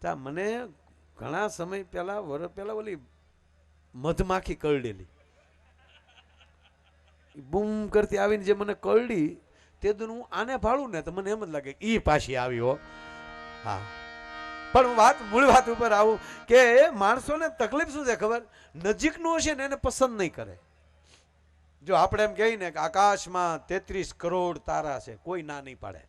તા મને ઘણા સમય પહેલા વર્ષ પહેલા ઓલી મધમાખી કરડેલી બૂમ કરતી આવીને જે મને કરડી તે દુન હું આને ભાળું ને તો મને એમ જ લાગે ઈ પાછી આવી હો. હા પણ મૂળ વાત ઉપર આવું કે માણસોને તકલીફ શું છે ખબર, નજીકનું હશે ને એને પસંદ નહીં કરે. જો આપણે એમ કહીએ ને કે આકાશમાં 33 કરોડ તારા છે, કોઈ ના નહીં પાડે.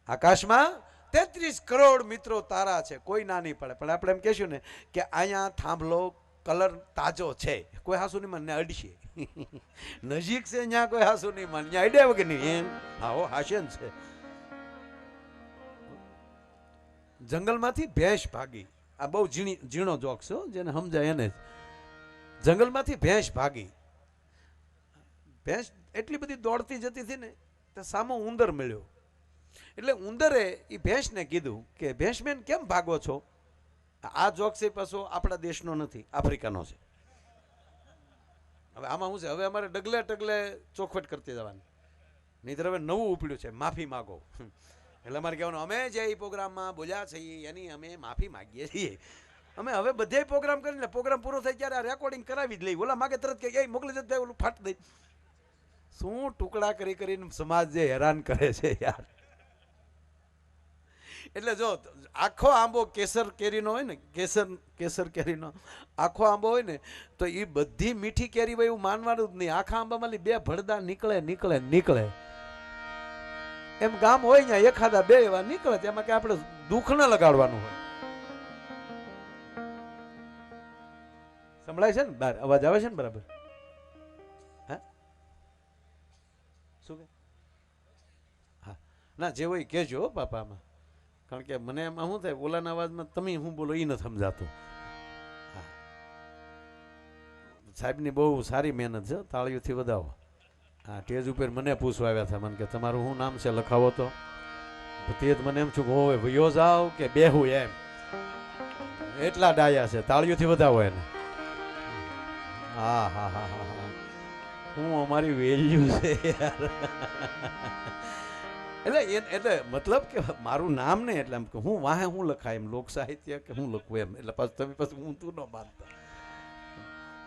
આકાશમાં 33 કરોડ મિત્રો તારા છે, કોઈ ના નહીં પડે. પણ આપણે એમ કહેશું ને કે અહીંયા થાંભલો કલર તાજો છે, કોઈ હાસુ નહીં મને અડશે. નજીક છે ત્યાં કોઈ હાસુ નહીં મને, ત્યાં અડ્યા વગર નહીં એમ. હા હો, હાસ્યન છે. જંગલમાંથી ભેંસ ભાગી, આ બહુ ઝીણો જોક છે જેને સમજાય એને. જંગલમાંથી ભેંસ ભાગી, ભેંસ એટલી બધી દોડતી જતી હતી ને તો સામો ઉંદર મળ્યો. એટલે ઉંદરે એ ભેંસને કીધું કે ભેંસબેન કેમ ભાગો છો? આ જોક છે પાછો આપણા દેશનો નથી, આફ્રિકાનો છે. હવે આમાં શું છે, હવે અમારે ડગલે ડગલે ચોખવટ કરતી જવાની, નહીંતર હવે નવું ઉપડ્યું છે માફી માગો. એટલે અમારે કહેવાનું અમે જે એ પ્રોગ્રામમાં બોલ્યા છીએ એની અમે માફી માગીએ છીએ. અમે હવે બધે પ્રોગ્રામ કરીને પ્રોગ્રામ પૂરો થાય ત્યારે આ રેકોર્ડિંગ કરાવી જ લઈ. ઓલા માગે તરત કે એ મોકલી જતા ઓલું ફાટ દઈ. શું ટુકડા કરી કરીને સમાજ જે હેરાન કરે છે યાર. એટલે જો આખો આંબો કેસર કેરીનો હોય ને, કેસર કેરીનો આખો આંબો હોય ને તો એ બધી મીઠી કેરી હોય એવું માનવાનું જ નહીં. આખા આંબામાંથી 2 ભડદા નીકળે. એમ ગામ હોય ને એખાદા 2 એવા નીકળે, તેમાં કે આપણે દુઃખ ન લગાડવાનું હોય. સંભળાય છે ને બહાર અવાજ આવે છે ને બરાબર? હા શું કે? હા ના જે હોય કહેજો પાપામાં, કારણ કે મને એમાં શું થાય ઓલાના અવાજમાં તમે હું બોલો એ નથી સમજાતું. હા સાહેબની બહુ સારી મહેનત છે, તાળીઓથી વધાવો. હા સ્ટેજ ઉપર મને પૂછવા આવ્યા હતા, મને કે તમારું શું નામ છે લખાવો તો. તે જ મને એમ છું કે હોવે વયો જાવ કે બેહું એમ, એટલા ડાયા છે. તાળીઓથી વધાવો એને. હા હા હા હા હા હું અમારી વેલ્યુ છે યાર. એટલે મતલબ કે મારું નામ નહીં, એટલે એમ કે હું વાહે હું લખાય એમ, લોક સાહિત્ય કે હું લખું એમ. એટલે પાછું તમે પાછું હું તું ન માનતા.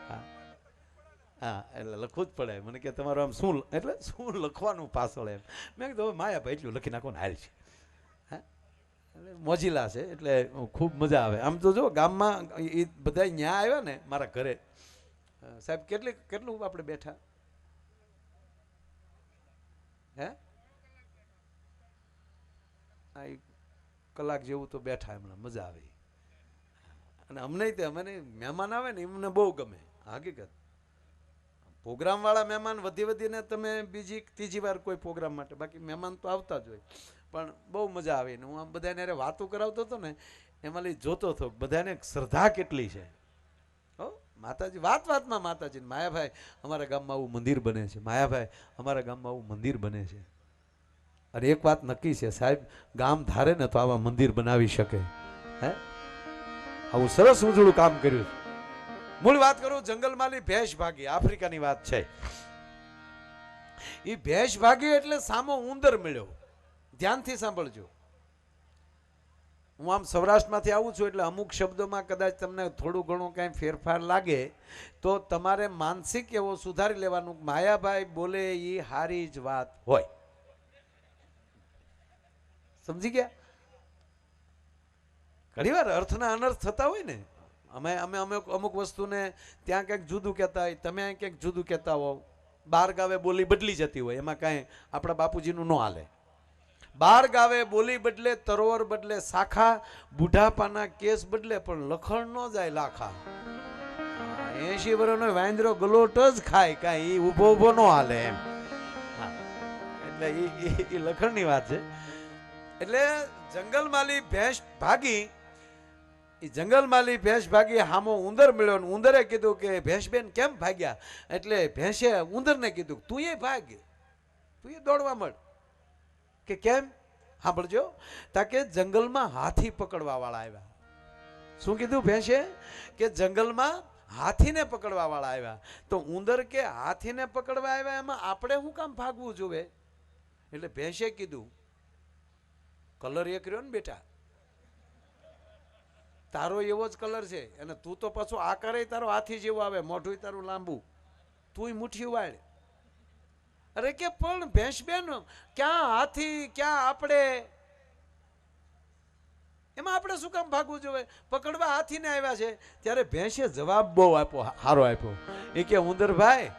હા હા એટલે લખવું જ પડે. મને કે તમારું આમ શું, એટલે શું લખવાનું પાછળ એમ. મેં કીધું માયા ભાઈ એટલું લખી નાખો ને હાલ છે. હા એટલે મોજીલા છે, એટલે ખૂબ મજા આવે. આમ તો જો ગામમાં એ બધા ન્યા આવ્યા ને મારા ઘરે, સાહેબ કેટલું આપણે બેઠા હે? કલાક જેવું તો બેઠા, એમને મજા આવી. અને અમને તે મને મહેમાન આવે ને એમને બહુ ગમે. હકીકત પ્રોગ્રામ વાળા મહેમાન વધીને તમે બીજી ત્રીજી વાર કોઈ પ્રોગ્રામ માટે, બાકી મહેમાન તો આવતા જ હોય. પણ બહુ મજા આવી ને હું આમ બધાને અરે વાતો કરાવતો હતો ને એમાં લઈ જોતો હતો બધાને શ્રદ્ધા કેટલી છે. માતાજી વાતમાં માતાજી, માયાભાઈ અમારા ગામમાં આવું મંદિર બને છે, માયાભાઈ અમારા ગામમાં આવું મંદિર બને છે. અને એક વાત નક્કી છે સાહેબ, ગામ ધારે ને તો આવા મંદિર બનાવી શકે. હે આવું સરસ ઉજળું કામ કર્યું. મૂળ વાત કરું, જંગલમાંથી ભેંસ ભાગી, આફ્રિકાની વાત છે. એ ભેંસ ભાગી એટલે સામો ઉંદર મળ્યો. ધ્યાનથી સાંભળજો. હું આમ સૌરાષ્ટ્રમાંથી આવું છું એટલે અમુક શબ્દોમાં કદાચ તમને થોડું ઘણું કાંઈ ફેરફાર લાગે તો તમારે માનસિક એવો સુધારી લેવાનું. માયાભાઈ બોલે એ હારી જ વાત હોય. સમજી ગયા? ઘણી વાર અર્થના અનર્થ થતા હોય ને. અમે અમુક વસ્તુને ત્યાં કંઈક જુદું કહેતા હોય, તમે અહીં કંઈક જુદું કહેતા હો. 12 ગાવે બોલી બદલી જતી હોય, એમાં કાંઈ આપણા બાપુજીનું ન હાલે. 12 ગાવે બોલી બદલે, તરોવર બદલે શાખા, બુઢાપાના કેસ બદલે પણ લખણ ન જાય લાખા. 80 વર્ષનો વાંદરો ગલોટ જ ખાય, કાંઈ ઊભો ન હાલે એમ. એટલે એ લખણની વાત છે. એટલે જંગલમાંથી ભેંસ ભાગી, જંગલમાંથી ભેંસ ભાગી, હામો ઉંદર મળ્યો. ઉંદરે કીધું કે ભેંસબેન કેમ ભાગ્યા? એટલે ભેંસે ઉંદરને કીધું તું એ ભાગ, તું એ દોડવા મળ. કે કેમ? સાંભળજો. તાકે જંગલમાં હાથી પકડવા વાળા આવ્યા. શું કીધું ભેંસે? કે જંગલમાં હાથીને પકડવા વાળા આવ્યા. તો ઉંદર કે હાથીને પકડવા આવ્યા એમાં આપણે શું કામ ભાગવું જોવે? એટલે ભેંસે કીધું કલર એક રહ્યો ને બેટા, તારો એવો જ કલર છે. અને તું તો પાછો આકારે તારો હાથી જેવો આવે, મોઢું તારું લાંબુ, તું મુઠ્ઠી વાળ. અરે કે પણ ભેંસ બેન, ક્યાં હાથી ક્યાં આપણે, એમાં આપણે શું કામ ભાગવું જોઈએ? પકડવા હાથીને આવ્યા છે. ત્યારે ભેંસે જવાબ બહુ આપ્યો, સારો આપ્યો. એ કે ઉંદરભાઈ,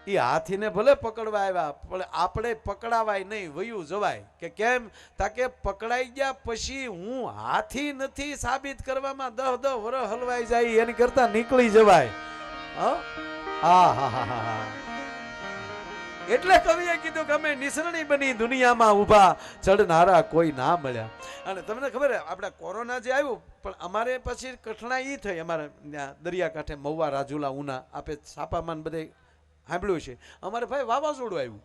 એ હાથીને ભલે પકડવા આવ્યા પણ આપણે પકડાવાય નહીં, વયું જવાય. કે કેમ? તાકે પકડાઈ ગયા પછી હું હાથી નથી સાબિત કરવામાં 10 વર્ષ હલવાઈ જાય એની કરતા નીકળી જવાય. એટલે કવિએ કીધું કે અમે નિસરણી બની દુનિયામાં ઊભા, ચડનારા કોઈ ના મળ્યા. અને તમને ખબર આપણે કોરોના જે આવ્યું, પણ અમારે પછી કઠણાઈ થઈ. અમારે દરિયાકાંઠે મહુવા, રાજુલા, ઉના, આપે છાપામાં બધે સાંભળ્યું છે. અમારે ભાઈ વાવાઝોડું આવ્યું,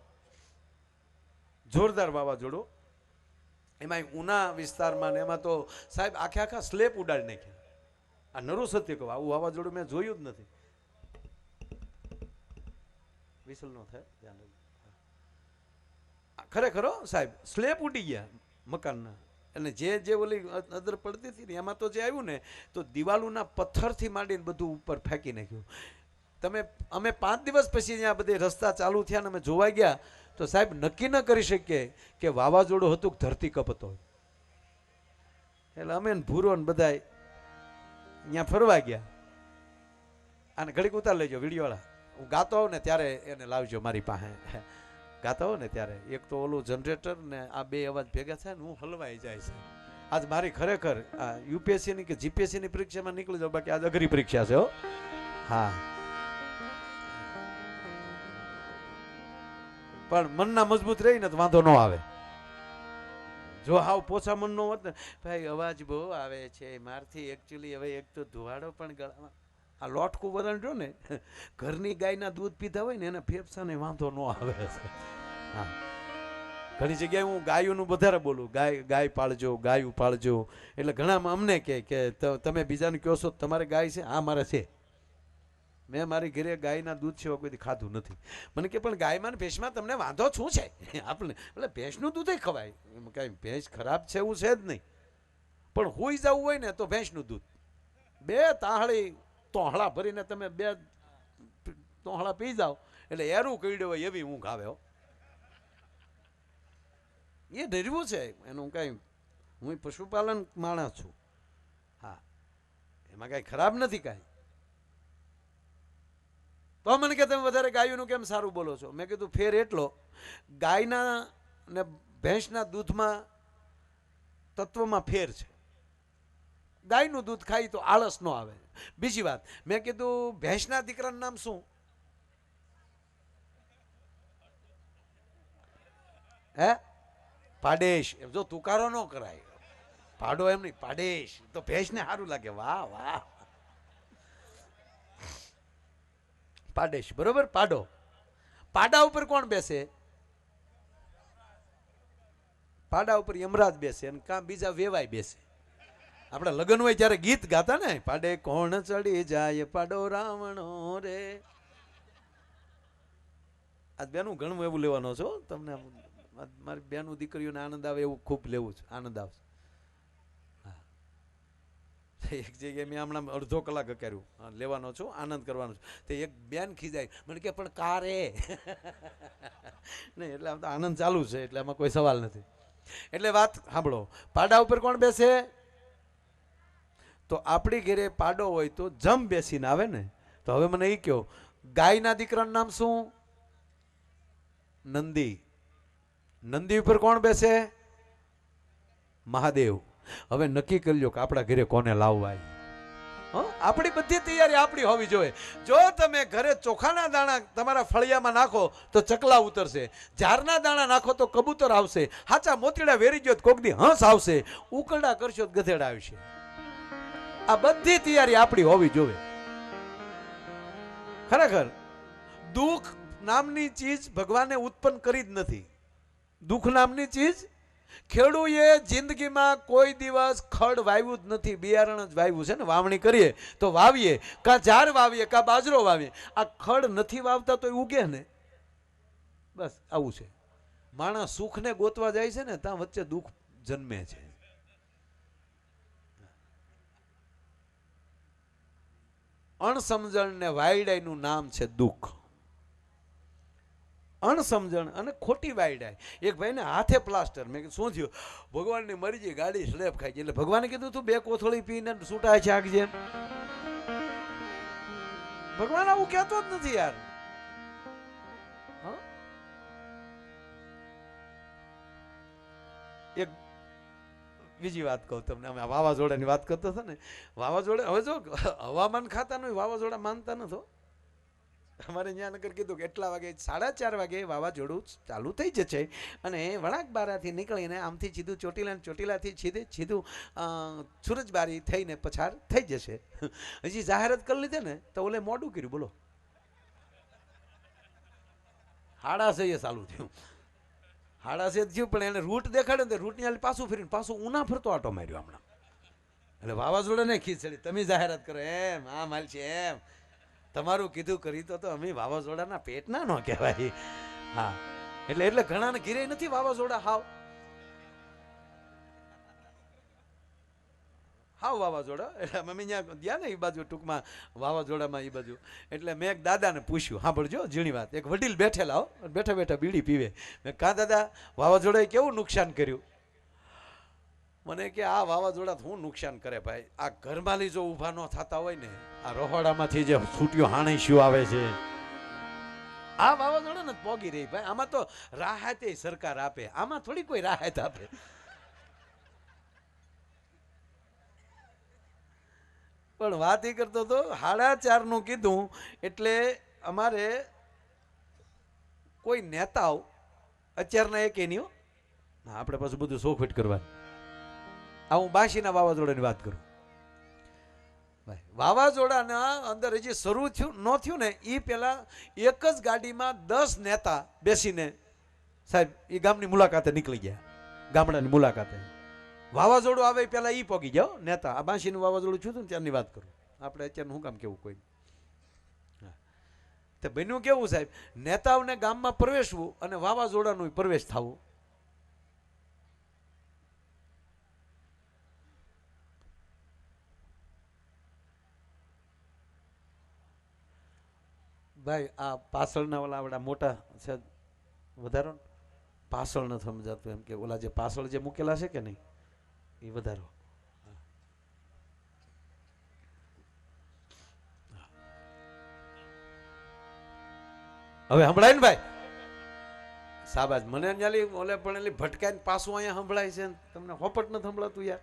જોરદાર વાવાઝોડું. એમાં ઉના વિસ્તારમાં ને એમાં તો સાહેબ આખા સ્લેબ ઉડાડી નાખ્યા. આ નરું સત્ય કહું, આવું વાવાઝોડું મેં જોયું જ નથી. વિસલ નો થાય, ધ્યાન રાખજો. ખરેખર સાહેબ, સ્લેબ ઉડી ગયા મકાનના. અને જે ઓલી અદર પડતી હતી ને એમાં તો જે આવ્યું ને, તો દિવાલોના પથ્થરથી માંડીને બધું ઉપર ફેંકી નાખ્યું. અમે 5 દિવસ પછી અહીંયા બધે રસ્તા ચાલુ થયા ને અમે જોવા ગયા, તો સાહેબ નક્કી ન કરી શકીએ કે વાવાઝોડું હતું કે ધરતીકંપ હતો. એટલે અમે ભૂરો ને બધા અહીંયા ફરવા ગયા. અને ઘડીક ઉતાર લેજો વિડીયો વાળા, હું ગાતો હોઉં ને ત્યારે એને લાવજો મારી પાસે. ગાતા હોઉં ને ત્યારે એક તો ઓલું જનરેટર ને આ બે અવાજ ભેગા થાય ને હું હલવાઈ જાય છે. આજ મારી ખરેખર આ યુપીએસસી ની કે જીપીએસસી ની પરીક્ષામાં નીકળી જાવ, બાકી આજ અઘરી પરીક્ષા છે. હા, પણ મનના મજબૂત રહીને તો વાંધો ન આવે. જો હાવ પોછા મન નો હોત ને, ભાઈ અવાજ બહુ આવે છે મારથી, એકચ્યુઅલી હવે એક તો ધુવાડો પણ ગળામાં, આ લોટકું વરણ જો ને, ઘરની ગાયના દૂધ પીધા હોય ને એને ફેફસાને વાંધો ન આવે. હા, ઘણી જગ્યાએ હું ગાયોનું વધારે બોલું, ગાય પાળજો, ગાયું પાળજો. એટલે ઘણા અમને કે તમે બીજાને કહો છો તમારે ગાય છે? હા મારે છે. મેં મારી ઘરે ગાયના દૂધ સિવાય કોઈ ખાધું નથી. મને કે પણ ગાયમાં ને ભેંસમાં તમને વાંધો શું છે? આપણે એટલે ભેંસનું દૂધ ખવાય, કાંઈ ભેંસ ખરાબ છે એવું છે જ નહીં. પણ હોઈ જવું હોય ને તો ભેંસનું દૂધ 2 તાહળી તોહળા ભરીને તમે 2 તોહળા પી જાઓ એટલે એરું કઈડ્યો હોય એવી ઊંઘ આવે. એ ડરવું છે એનું કાંઈ, હું પશુપાલન માણસ છું. હા, એમાં કાંઈ ખરાબ નથી કાંઈ. તો મને કે તમે વધારે ગાયોનું કેમ સારું બોલો છો? મેં કીધું ફેર એટલો, ગાયના ને ભેંસના દૂધમાં તત્વમાં ફેર છે. ગાયનું દૂધ ખાઈ તો આળસ ન આવે. બીજી વાત, મેં કીધું ભેંસના દીકરાનું નામ શું? હે? પાડેશ. એમ જો તુકારો ન કરાય, પાડો એમ નહીં, પાડેશ. તો ભેંસને સારું લાગે. વાહ વાહ, પાડેશ. બરોબર, પાડો. પાડા ઉપર કોણ બેસે? પાડા ઉપર યમરાજ બેસે અને કાં બીજા વેવાય બેસે. આપણે લગ્ન હોય ત્યારે ગીત ગાતા ને, પાડે કોણ ચડી જાય પાડો રાવણો રે. આજ બેનું ઘણું એવું લેવાનો છો તમને, મારી બેનું દીકરીઓને આનંદ આવે એવું ખૂબ લેવું છે, આનંદ આવશે. એક જગ્યાએ મેં હમણાં અડધો કલાક કર્યું, લેવાનો છું, આનંદ કરવાનો છું. તે એક બેન ખીજાય, મને કે પણ કારે નહીં. એટલે આમ તો આનંદ ચાલુ છે એટલે આમાં કોઈ સવાલ નથી. એટલે વાત સાંભળો, પાડા ઉપર કોણ બેસે? તો આપણી ઘરે પાડો હોય તો જમ બેસીને આવે ને. તો હવે મને એ કહો, ગાયના દીકરાનું નામ શું? નંદી. નંદી ઉપર કોણ બેસે? મહાદેવ. હવે નક્કી કરી લો કે આપણા ઘરે કોને લાવવા. આપણી બધી તૈયારી આપણી હોવી જોઈએ. જો તમે ઘરે ચોખાના દાણા તમારા ફળિયામાં નાખો તો ચકલા ઉતરશે, ઝારના દાણા નાખો તો કબૂતર આવશે, હાચા મોતીડા વેરી ગયો કોક દી હંસ આવશે, ઉકરડા કરશો તો ગધેડા આવશે. આ બધી તૈયારી આપણી હોવી જોઈએ. ખરેખર દુઃખ નામની ચીજ ભગવાને ઉત્પન્ન કરી જ નથી. દુઃખ નામની ચીજ ખેડૂએ જિંદગીમાં કોઈ દિવસ ખડ વાવ્યું જ નથી, બિયારણ જ વાવ્યું છે ને. વાવણી કરીએ તો વાવીએ, કાં ઝાર વાવીએ કાં બાજરો વાવીએ. આ ખડ નથી વાવતા તો ઉગે ને, બસ આવું છે. માણસ સુખને ગોતવા જાય છે ને ત્યાં વચ્ચે દુઃખ જન્મે છે. અણસમજણ ને વાયડાઈનું નામ છે દુઃખ. અણસમજણ અને ખોટી વાયડાઈ. એક ભાઈને હાથે પ્લાસ્ટર, મેં કીધું શું થયું? ભગવાનની મરજી, ગાડી સ્લેપ ખાઈ ગઈ. એટલે ભગવાને કીધું તું 2 કોથળી પીને છૂટાય છે આગ જેમ. ભગવાન આવું કહેતો જ નથી યાર. એક બીજી વાત કહું તમને. અમે વાવાઝોડાની વાત કરતા હતા ને, વાવાઝોડા હવે જો હવામાન ખાતાનું વાવાઝોડા માનતા નતો. અમારે અહીંયા નગર કીધું કે એટલા વાગે 4:30 વાગે વાવાઝોડું ચાલુ થઈ જશે અને વળાંક બારાથી નીકળીને આમથી સીધું ચોટીલાથી સીધું સુરજબારી થઈને પછાર થઈ જશે. હજી જાહેરાત કરી લીધે ને તો ઓલે મોડું કર્યું. બોલો 6:30 ચાલુ થયું. 6:30 થયું પણ એને રૂટ દેખાડ્યો ને રૂટની પાછું ફરીને પાછું ઉના ફરતો આટો માર્યો હમણાં. એટલે વાવાઝોડાને ખીચડી તમે જાહેરાત કરો એમ આ માલ છે એમ. તમારું કીધું કરી તો અમે વાવાઝોડાના પેટના ન કહેવાય. હા એટલે ઘણાને ઘીરે નથી વાવાઝોડા. હાવ વાવાઝોડા. એટલે અમે ત્યાં ગયા ને એ બાજુ ટૂંકમાં વાવાઝોડામાં એ બાજુ. એટલે મેં એક દાદાને પૂછ્યું, સાંભળજો ઝીણી વાત. એક વડીલ બેઠેલા બેઠા બેઠા બીડી પીવે. મેં કા દાદા વાવાઝોડાએ કેવું નુકસાન કર્યું? મને કે આ વાવાઝોડા શું નુકસાન કરે ભાઈ? આ ઘરમાલી જો ઊભા ન થતા હોય ને, આ રહોડામાંથી જે છૂટ્યો હાણીશું આવે છે, આ વાવાઝોડા ને પોગી રહી ભાઈ. આમાં તો રાહતે સરકાર આપે, આમાં થોડી કોઈ રાહત આપે. પણ વાત એ કરતો હતો 4:30 નું કીધું એટલે અમારે કોઈ નેતાઓ અત્યારના એક એની આપણે પાછું બધું સોખવટ કરવાનું. આ હું બાશીના વાવાઝોડાની વાત કરું. વાવાઝોડાના અંદર હજી શરૂ થયું ન થયું ને એ પેલા એક જ ગાડીમાં 10 નેતા બેસીને સાહેબ એ ગામની મુલાકાતે નીકળી ગયા. ગામડાની મુલાકાતે વાવાઝોડું આવે પેલા ઈ પોગી જાઓ નેતા. આ બાશીનું વાવાઝોડું છું ને ત્યારની વાત કરું. આપણે અત્યારનું શું કામ કેવું કોઈ તો બન્યું કેવું સાહેબ? નેતાઓને ગામમાં પ્રવેશવું અને વાવાઝોડાનું પ્રવેશ થવું. ભાઈ આ પાછળના ઓલા આવડા મોટા છે વધારો, પાછળ નથી સમજાતું એમ કે ઓલા જે પાછળ જે મૂકેલા છે કે નહીં એ વધારો. હવે સંભળાય ને ભાઈ? સાબાજ મને ન્યાલી ઓલે પણ એલી ભટકાઈને પાછું અહીંયા સંભળાય છે. તમને હોપટ નથી સંભળાતું યાર?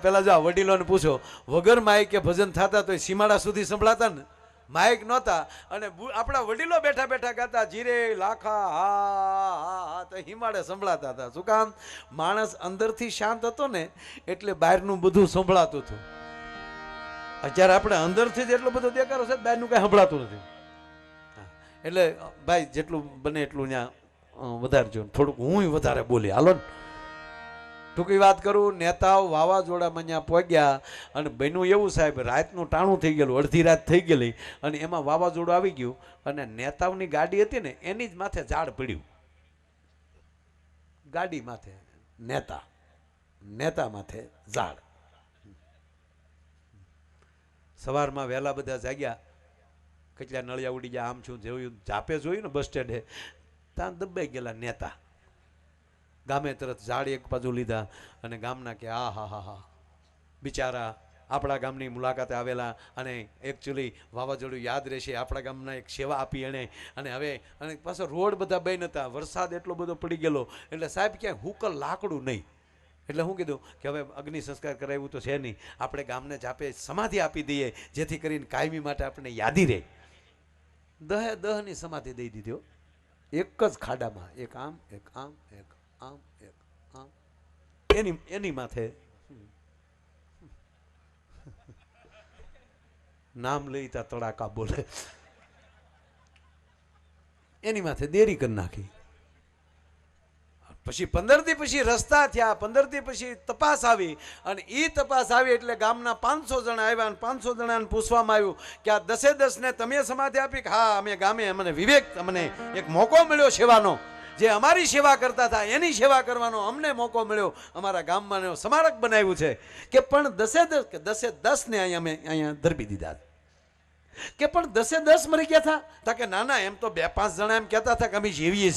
પેલા જો વડીલોને પૂછો, વગર માઇક કે ભજન થતા તો સીમાડા સુધી સંભળાતા ને? માઇક નહોતા અને આપણા વડીલો બેઠા બેઠા ગાતા જીરે લાખા હા હા હા તો હિમાડે સંભળાતા હતા. શું કામ? માણસ અંદરથી શાંત હતો ને એટલે બહારનું બધું સંભળાતું હતું. અત્યારે આપણે અંદરથી જ એટલો બધો દેખાડો છે, બહારનું કઈ સંભળાતું નથી. એટલે ભાઈ જેટલું બને એટલું ત્યાં વધારજો. થોડુંક હું વધારે બોલી હાલો ને. ટૂંકી વાત કરું, નેતાઓ વાવાઝોડામાં ત્યાં પહોંચ્યા અને બન્યું એવું સાહેબ, રાતનું ટાણું થઈ ગયેલું, અડધી રાત થઈ ગયેલી અને એમાં વાવાઝોડું આવી ગયું અને નેતાઓની ગાડી હતી ને એની જ માથે ઝાડ પડ્યું. ગાડી માથે નેતા માથે ઝાડ. સવારમાં વહેલા બધા જાગ્યા, કેટલા નળિયા ઉડી ગયા. આમ છું જોયું, જાપે જોયું ને બસ સ્ટેન્ડે, ત્યાં દબાઈ ગયેલા નેતા. ગામે તરત ઝાડ એક બાજુ લીધા અને ગામના કે હા હા હા હા બિચારા આપણા ગામની મુલાકાતે આવેલા અને એકચ્યુઅલી વાવાઝોડું યાદ રહેશે, આપણા ગામના એક સેવા આપી એણે. અને હવે અને પાછો રોડ બધા બંધ હતા, વરસાદ એટલો બધો પડી ગયેલો એટલે સાહેબ ક્યાંય હુકલ લાકડું નહીં. એટલે હું કીધું કે હવે અગ્નિ સંસ્કાર કરાવ્યું તો છે નહીં, આપણે ગામને જાપે સમાધિ આપી દઈએ જેથી કરીને કાયમી માટે આપણે યાદી રહે. દહની સમાધિ દઈ દીધી એક જ ખાડામાં, એક આમ એક આમ એક આમ એક આમ. એની માથે નામ લઈ તા તડાકા બોલે, એની માથે દેરી કરી નાખી. પછી 15 દી પછી રસ્તા થયા, 15 દી પછી તપાસ આવી અને એ તપાસ આવી એટલે ગામના 500 જણા આવ્યા અને 500 જણાને પૂછવામાં આવ્યું કે આ 10 ને તમે સમાધિ આપી? હા અમે ગામે, અમને વિવેક, અમને એક મોકો મળ્યો સેવાનો જે અમારી સેવા કરતા હતા એની સેવા કરવાનો અમને મોકો મળ્યો. અમારા ગામમાં સ્મારક બનાવ્યું છે કે પણ 10 ને અહીંયા ધરબી દીધા કે પણ 10 મરી ગયા હતા કે ના ના, એમ તો 2-5 જણા એમ કહેતા હતા કે અમે જીવીએ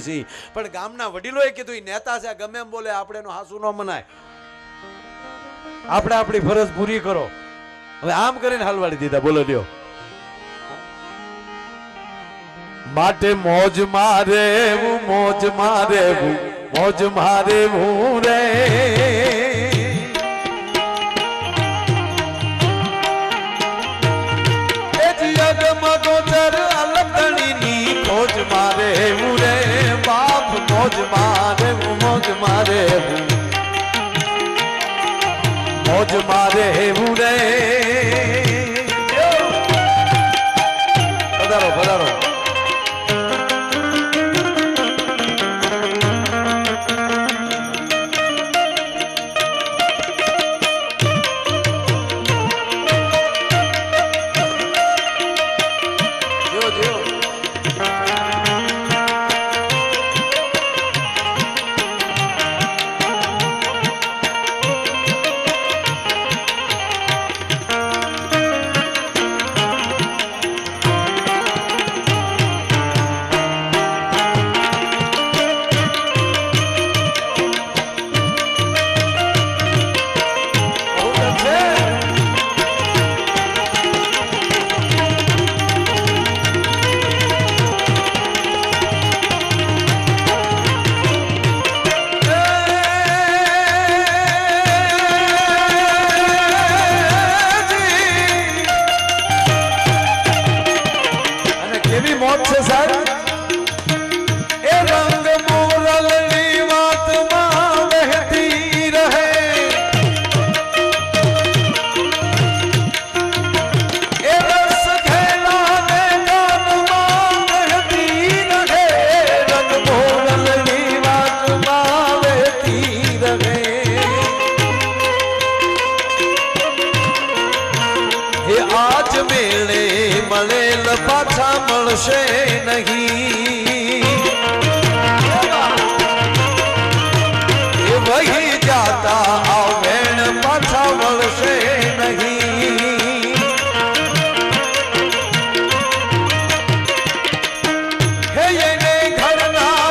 છીએ, પણ ગામના વડીલોએ કીધું એ નેતા છે, ગમે એમ બોલે આપણે એનો હાસુ ન મનાય, આપણે આપણી ફરજ પૂરી કરો. હવે આમ કરીને હલવાડી દીધા. બોલો લ્યો. માટે મોજ મારે રે જગમગોચર અલકણીની મોજ મારે રે બાપ, મોજ મારે રે. પધારો પધારો. પાછા મળશે નહીં, એ વહી જાતા આવેણ પાછા મળશે નહીં. હે એને ઘરના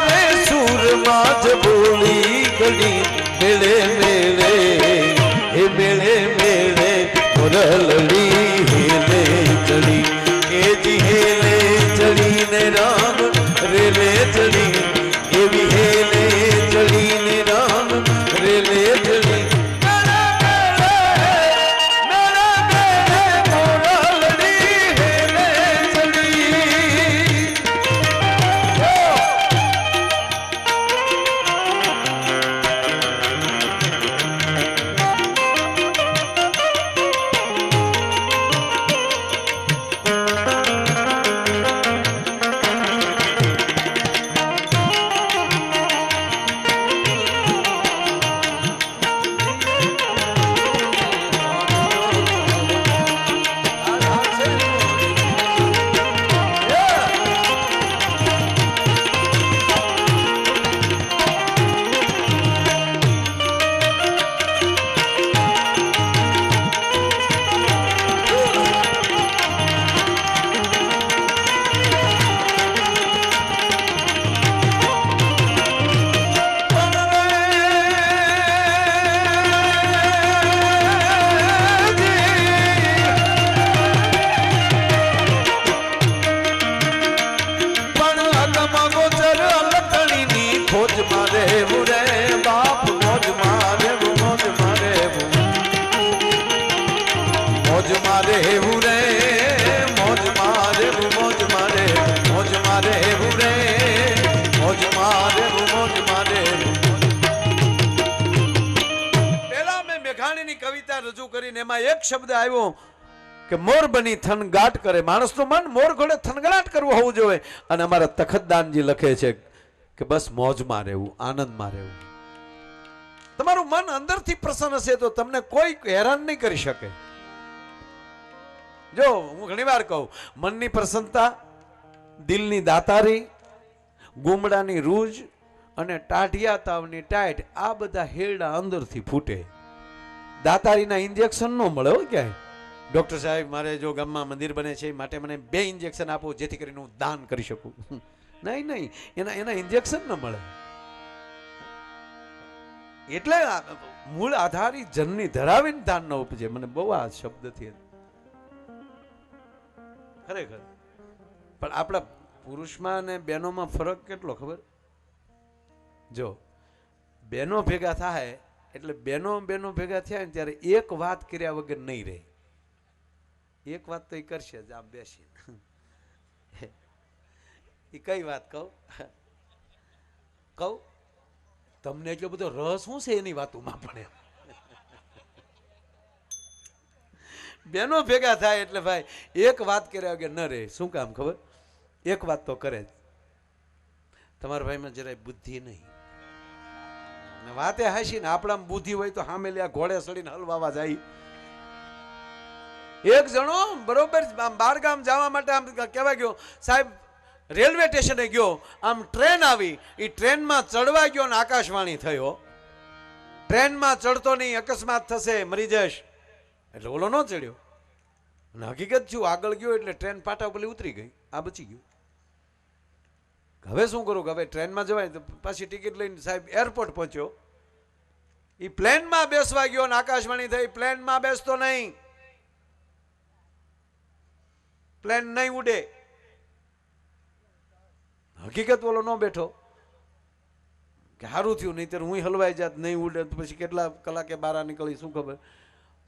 રે સૂરમાં જ બોલી ગળી મેળે મેળે, હે મેળે મેળે મુરલડી હેલે ચડી, એ જી હેલે ચડીને રામ રેલે ચડી, એવી હેલે ચડીને રામ રેલે ચડી. રજૂ કરીને એમાં એક શબ્દ આવ્યો કે મોર બની થનગાટ કરે. માણસનું મન મોર ઘોડે થનગડાટ કરવું હોવું જોઈએ. અને અમારા તખતદાનજી લખે છે કે બસ મોજમાં રહેવું, આનંદમાં રહેવું. તમારું મન અંદરથી પ્રસન્ન હશે તો તમને કોઈ હેરાન નહીં કરી શકે. જો હું ઘણી વાર કહું, મનની પ્રસન્નતા દિલની દાતારી, ગુમડાની રૂજ અને ટાઢિયા તાવની ટાઈટ, આ બધા હેરડા અંદરથી ફૂટે. દાતારીના ઇન્જેક્શન ન મળે હો ક્યાંય. ડોક્ટર સાહેબ મારે જો ગામમાં મંદિર બને છે માટે મને 2 ઇન્જેક્શન આપો જેથી કરીને હું દાન કરી શકું. નહીં, એના ઇન્જેક્શન ન મળે. એટલે મૂળ આધારી જનની ધરાવીને દાન ન ઉપજે. મને બહુ આ શબ્દથી ખરેખર. પણ આપણા પુરુષમાં અને બહેનોમાં ફરક કેટલો ખબર? જો બહેનો ભેગા થાય એટલે બહેનો ભેગા થયા ને ત્યારે એક વાત કર્યા વગર નહીં રહે. એક વાત તો એ કરશે જ આમ બેસી. એ કઈ વાત કહું તમને એટલો બધો રસ શું છે એની વાતોમાં? પણ બેનો ભેગા થાય એટલે ભાઈ એક વાત કર્યા વગર ન રહે. શું કામ ખબર? એક વાત તો કરે જ. તમારા ભાઈમાં જરાય બુદ્ધિ નહીં. વાતે હાસી ને આપણામાં બુદ્ધિ હોય તો સામે લ્યા ઘોડે સડીને હલવાવા જાય. એક જણો બરોબર 12 ગામ જવા માટે આમ કહેવાય ગયો, સાહેબ રેલવે સ્ટેશને ગયો, આમ ટ્રેન આવી, એ ટ્રેનમાં ચડવા ગયો ને આકાશવાણી થયો, ટ્રેનમાં ચડતો નહીં, અકસ્માત થશે, મરી જશ. એટલે ઓલો ન ચડ્યો અને હકીકત છું આગળ ગયો એટલે ટ્રેન પાટા ઉપર ઉતરી ગઈ, આ બચી ગયું. હવે શું કરું? હવે ટ્રેનમાં જવાય તો પાછી ટિકિટ લઈને સાહેબ એરપોર્ટ પહોંચ્યો. એ પ્લેનમાં બેસવા ગયો ને આકાશવાણી થઈ, પ્લેનમાં બેસતો નહીં, પ્લેન નહીં ઉડે. હકીકત ઓલો ન બેઠો કે સારું થયું, નહીતર હું હલવાઈ જાત, નહીં ઉડે તો પછી કેટલા કલાકે બહાર નીકળી શું ખબર.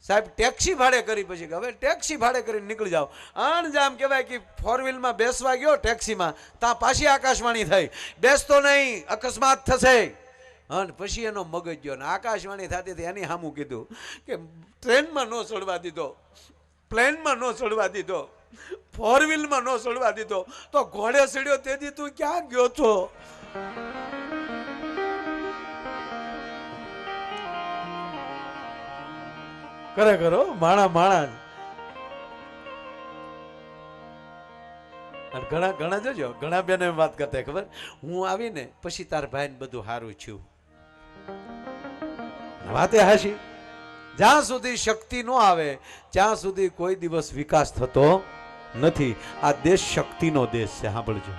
સાહેબ ટેક્સી ભાડે કરી, પછી હવે ટેક્સી ભાડે કરીને નીકળી જાઓ. આમ કહેવાય કે 4 વ્હીલમાં બેસવા ગયો ટેક્સીમાં, ત્યાં પાછી આકાશવાણી થઈ, બેસતો નહીં, અકસ્માત થશે. અને પછી એનો મગજ ગયો ને આકાશવાણી થતી હતી એની સામું કીધું કે ટ્રેનમાં ન ચડવા દીધો, પ્લેનમાં ન ચડવા દીધો, 4 વ્હીલમાં ન ચડવા દીધો, તો ઘોડે ચડ્યો તેથી તું ક્યાં ગયો છો? ખરેખર માણા ઘણા જોજો, ઘણા બેનો એમ વાત કરતા ખબર, હું આવીને પછી તાર ભાઈને બધું સારું થયું. વાતે હાશી. જ્યાં સુધી શક્તિ ન આવે ત્યાં સુધી કોઈ દિવસ વિકાસ થતો નથી. આ દેશ શક્તિનો દેશ છે, સાંભળજો.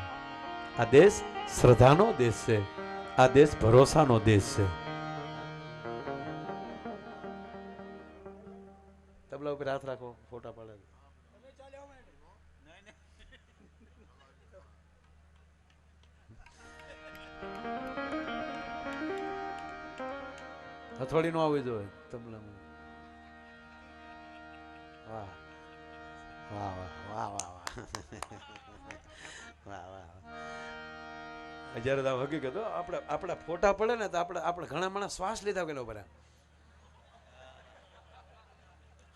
આ દેશ શ્રદ્ધાનો દેશ છે, આ દેશ ભરોસાનો દેશ છે. તબલા ઉપર હાથ રાખો, ફોટા પાડે. હથોડી નો આવવી જોઈએ તબલામાં. વાહ વાહ વાહ વાહ વાહ વાહ વાહ. જયારે હકીકત આપણે ફોટા પડે ને તો આપણે ઘણા માણસ શ્વાસ લીધા કે બરા,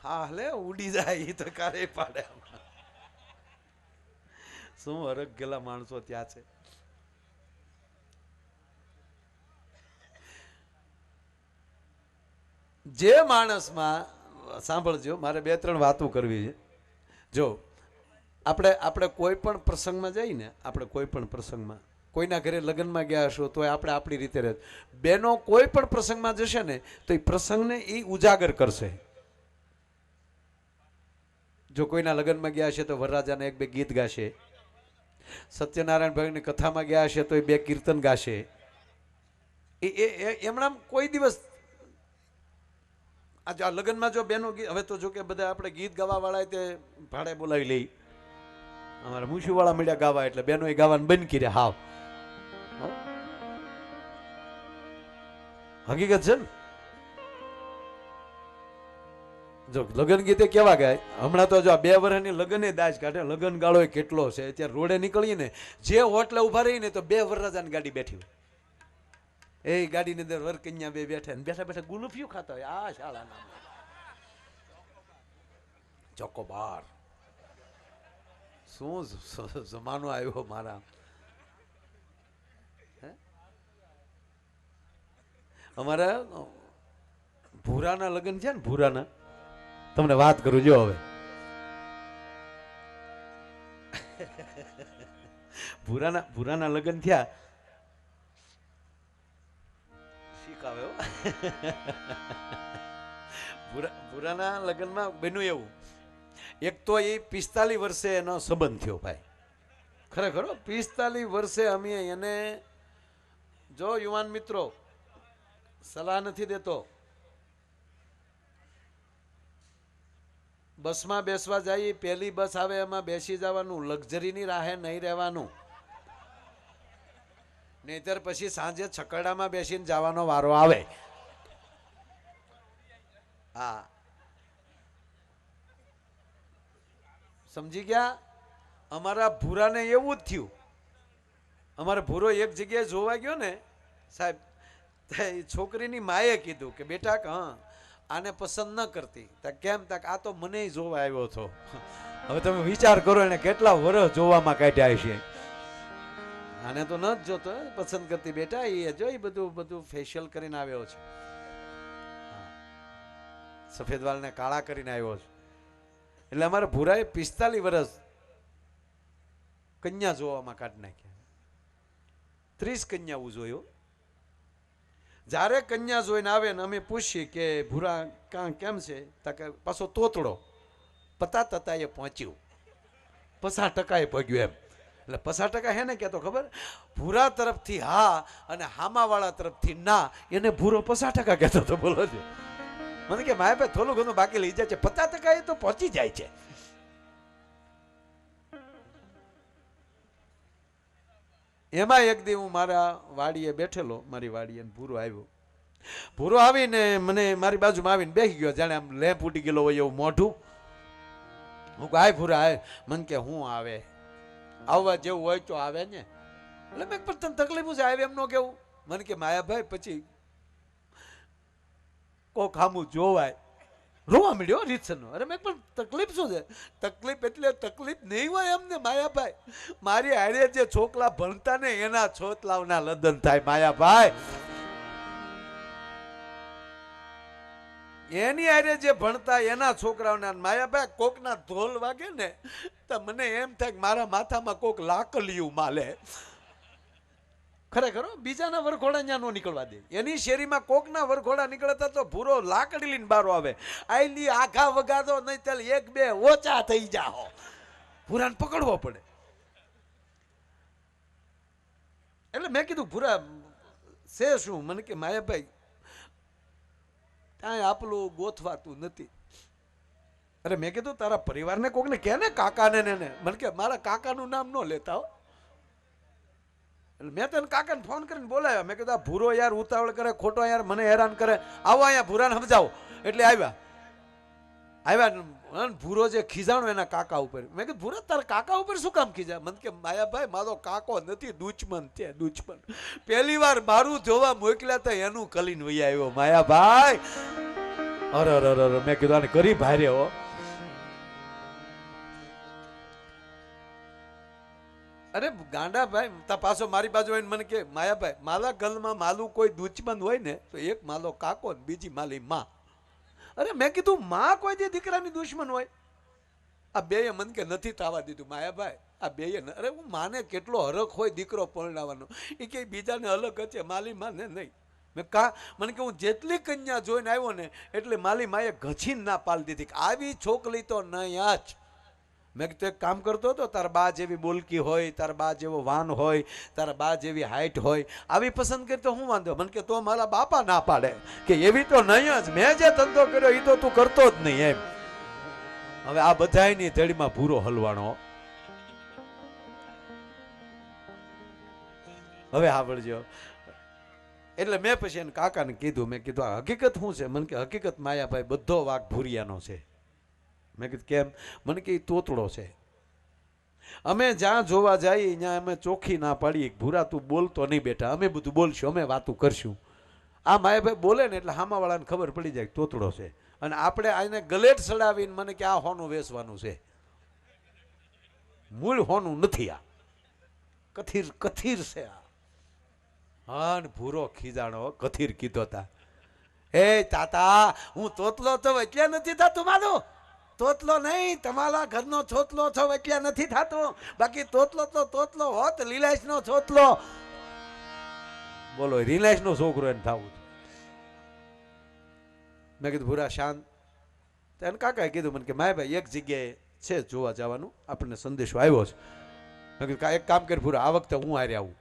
હા હલે ઉડી જાય એ તો કારે પાડે. શું હરક ગયેલા માણસો ત્યાં છે. જે માણસમાં સાંભળજો, મારે 2-3 વાતો કરવી છે. જો આપણે કોઈ પણ પ્રસંગમાં જઈએ ને, આપણે કોઈ પણ પ્રસંગમાં કોઈના ઘરે લગ્નમાં ગયા હશો તો આપણે આપણી રીતે રહે. બેનો કોઈ પણ પ્રસંગમાં જશે ને તો એ પ્રસંગને એ ઉજાગર કરશે. જો કોઈના લગ્નમાં ગયા હશે તો વરરાજાના 1-2 ગીત ગાશે, સત્યનારાયણ ભાઈની કથામાં ગયા હશે તો એ 2 કીર્તન ગાશે. એમણા કોઈ દિવસ આ લગ્નમાં જો બેનો હવે તો જો કે બધા આપણે ગીત ગાવા વાળા તે ભાડે બોલાવી લઈ, અમારા મુશી વાળા મળ્યા ગાવા એટલે બેનો એ ગાવાનું બંધ કર્યા. હાવ હકીકત છે ને. જો લગ્ન ગીતે કેવા ગાય, હમણાં તો જો 2 વર્ષની લગ્ન દાજ કાઢે. લગ્ન ગાળો કેટલો છે. અત્યારે રોડે નીકળીએ ને જે હોટલે ઉભા રહી ને તો 2 વરરાજાની ગાડી બેઠી હોય, એ ગાડીની અંદર વરકન્યા 2 બેઠા ને બેઠા બેઠા ગુલફિયું ખાતા હોય. આ શાળાના ચોકોબાર શું જમાનો આવ્યો મારા. અમારા ભૂરાના લગ્ન છે ને, ભૂરાના તમને વાત કરું. જો હવે ભૂરાના લગ્ન થયા શીખાવે ભૂરાના લગ્નમાં બન્યું એવું, એક તો એ 45 વર્ષે એનો સંબંધ થયો ભાઈ, ખરેખર 45 વર્ષે અમે એને, જો યુવાન મિત્રો સલાહ નથી દેતો, બસમાં બેસવા જઈએ, પહેલી બસ આવે એમાં બેસી જવાનું, લક્ઝરીની રાહે નહીં રહેવાનું, નહીતર પછી સાંજે છકડામાં બેસીને જવાનો વારો આવે. હા, સમજી ગયા? અમારા ભૂરાને એવું જ થયું. અમારો ભૂરો એક જગ્યાએ જોવા ગયો ને સાહેબ, છોકરીની માએ કીધું કે બેટા હા આને પસંદ ન કરતી. કેમ? તક આ તો મને જોવા આવ્યો હતો. હવે તમે વિચાર કરો એને કેટલા વર્ષ જોવામાં કાઢ્યા છે. આને તો ન જ જોતો પસંદ કરતી બેટા, એ જો એ બધું ફેશિયલ કરીને આવ્યો છે, સફેદ વાળને કાળા કરીને આવ્યો છે. એટલે અમારા ભૂરાએ 45 વર્ષ કન્યા જોવામાં કાઢી નાખ્યા. 30 કન્યાઓ જોયો. જ્યારે કન્યા જોઈને આવે ને અમે પૂછીએ કે ભૂરા કેમ છે, કે પાછો તોતડો પતા એ પહોંચ્યું, 50% પગ્યું એમ. એટલે 50% હે ને કહેતો ખબર, ભૂરા તરફથી હા અને હામાવાળા તરફથી ના, એને ભૂરો 50% કહેતો હતો. બોલો છે મને કે માયા ભાઈ થોડું ઘણું બાકી લઈ જાય છે, 50% એ તો પહોંચી જાય છે. એમાં એક દી હું મારા વાડીએ બેઠેલો, મારી વાડીએ ભૂરો આવ્યો. ભૂરો આવીને મને મારી બાજુમાં આવીને બેસી ગયો, જાણે આમ લેમ્પ ઉડી ગયેલો હોય એવું મોઢું. હું કહું આય ભૂરા આય. મને કે હું આવે, આવવા જેવું હોય તો આવે ને. એટલે મેં પણ તને તકલીફ છે આવે એમ ન કેવું. મને કે માયાભાઈ પછી કોક હામું જોવાય, રોવા મળ્યો રીતસરનો. અરે મેં પણ તકલીફ શું છે? તકલીફ એટલે તકલીફ નહીં હોય એમને માયાભાઈ. મારી હારે જે છોકરા ભણતા ને એના છોતલાવના લગ્ન થાય માયાભાઈ. એની હારે જે ભણતા એના છોકરાઓના માયાભાઈ કોકના ધોલ વાગે ને તો મને એમ થાય કે મારા માથામાં કોક લાકલિયું માલે. ખરેખર બીજાના વરઘોડા ત્યાં નો નીકળવા દે. એની શેરીમાં કોકના વરઘોડા નીકળતા તો ભૂરો લાકડી લઈને બારો આવે. આઈલી આખા વગાડો નહીં ચાલ, 1-2 ઓછા થઈ જાઓ, ભૂરાને પકડવો પડે. એટલે મેં કીધું ભૂરા છે શું? મને કે માયાભાઈ કાંઈ આપલું ગોથવાતું નથી. અરે મેં કીધું તારા પરિવારને કોકને કે ને, કાકાને ને. મને કે મારા કાકાનું નામ ન લેતા હો. એટલે મેં તને કાકાને ફોન કરીને બોલાવ્યા. મેં કીધું આ ભૂરો યાર ઉતાવળ કરે, ખોટો યાર મને હેરાન કરે, આવો અહીંયા ભૂરાને સમજાવો. એટલે આવ્યા ભૂરો જે ખીજાણો એના કાકા ઉપર. મેં કીધું ભૂરા તારા કાકા ઉપર શું કામ ખીજા? મને કે માયાભાઈ મારો કાકો નથી, દુશ્મન છે, દુશ્મન. પહેલી વાર મારું જોવા મોકલ્યા તો એનું કલીન વહી આવ્યો માયાભાઈ. અરે મેં કીધું આને કરી ભારે હો. અરે ગાંડા ભાઈ, તા પાછો મારી બાજુ આવીને મને કે માયાભાઈ માલા ગલમાં માલું કોઈ દુશ્મન હોય ને તો એક માલો કાકો ને બીજી માલી માં. અરે મેં કીધું માં કોઈ દી દીકરાની દુશ્મન હોય? આ બેય મને કે નથી થવા દીધું માયાભાઈ, આ બેય. અરે હું માને કેટલો હરખ હોય દીકરો પરણાવવાનો, એ કે બીજાને અલગ હશે, માલી માને નહીં. મેં મને કે હું જેટલી કન્યા જોઈને આવ્યો ને એટલે માલી માએ ઘસીને ના પાડી દીધી, આવી છોકરી તો નહીં જ. મેં કીધું એક કામ કરતો હતો, તારા બા જેવી બોલકી હોય, તારા બા જેવો વાન હોય, તારા બા જેવી હાઈટ હોય, આવી પસંદ કરી તો હું વાંધો? મને કે તો મારા બાપા ના પાડે કે એવી તો નહીં જ, મેં જે ધંધો કર્યો એ તો તું કરતો જ નહીં એમ. હવે આ બધાયની ધડીમાં ભૂરો હલવાણો. હવે સાંભળજો. એટલે મેં પછી એને કાકાને કીધું, મેં કીધું આ હકીકત શું છે? મને કે હકીકત માયાભાઈ બધો વાક ભૂરિયાનો છે. મેં કીધું કેમ? મને કે તોતડો છે. અમે જ્યાં જોવા જઈએ ત્યાં અમે ચોખ્ખી ના પાડીએ, ભૂરા તું બોલતો નહીં બેટા, અમે બધું બોલશું, અમે વાતું કરશું. આ માયાભાઈ બોલે ને એટલે હામાવાળાને ખબર પડી જાય તોતડો છે. અને આપણે આને ગલેટ સડાવીને મને કે આ હોનું વેચવાનું છે, મૂળ હોનું નથી, આ કથીર છે આ. હા ને ભૂરો ખીજાણો, કથીર કીધો તા. એ તાતા હું તોતલો તો એટલે નથી થતું માનું. તોતલો નહીં, તમારા ઘરનો છોતલો છો એટલે નથી થતો, બાકી તોતલો તો તોતલો હોત, લીલાશ નો છોતલો. બોલો, રીલાશ નો છોકરો એને થવું. મેં કીધું ભૂરા શાંત. એને કાકાએ કીધું મને કે માય ભાઈ એક જગ્યાએ છે જોવા જવાનું, આપણને સંદેશો આવ્યો છે. મેં કીધું એક કામ કરી ભૂરા, આ વખતે હું હારે આવું,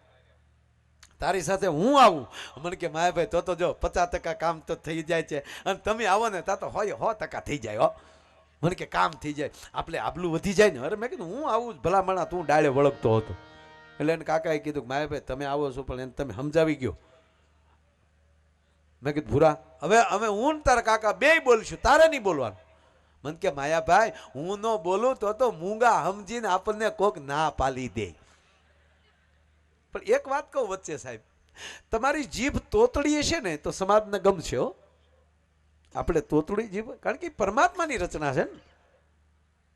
તારી સાથે હું આવું. મને કે માય ભાઈ તો જો 50% કામ તો થઈ જાય છે, અને તમે આવો ને તા તો 100% થઈ જાય હો. મને કે કામ થઈ જાય, આપણે આબલું વધી જાય ને. અરે મેં કીધું હું આવું જ ભલા માણા, તું ડાળે વળગતો હતો. એટલે એને કાકાએ કીધું કે માય ભાઈ તમે આવો છો પણ એને તમે સમજાવી ગયો. મેં કીધું ભૂરા હવે હું ને તારા કાકા બે બોલશું, તારે નહીં બોલવાનું. મને કે માયાભાઈ હું ન બોલું તો મૂંગા સમજીને આપણને કોક ના પાલી દે. પણ એક વાત કહું વચ્ચે સાહેબ, તમારી જીભ તોતડી હશે ને તો સમાજને ગમશે હો. આપણે તોતડી જીભ, કારણ કે પરમાત્માની રચના છે ને,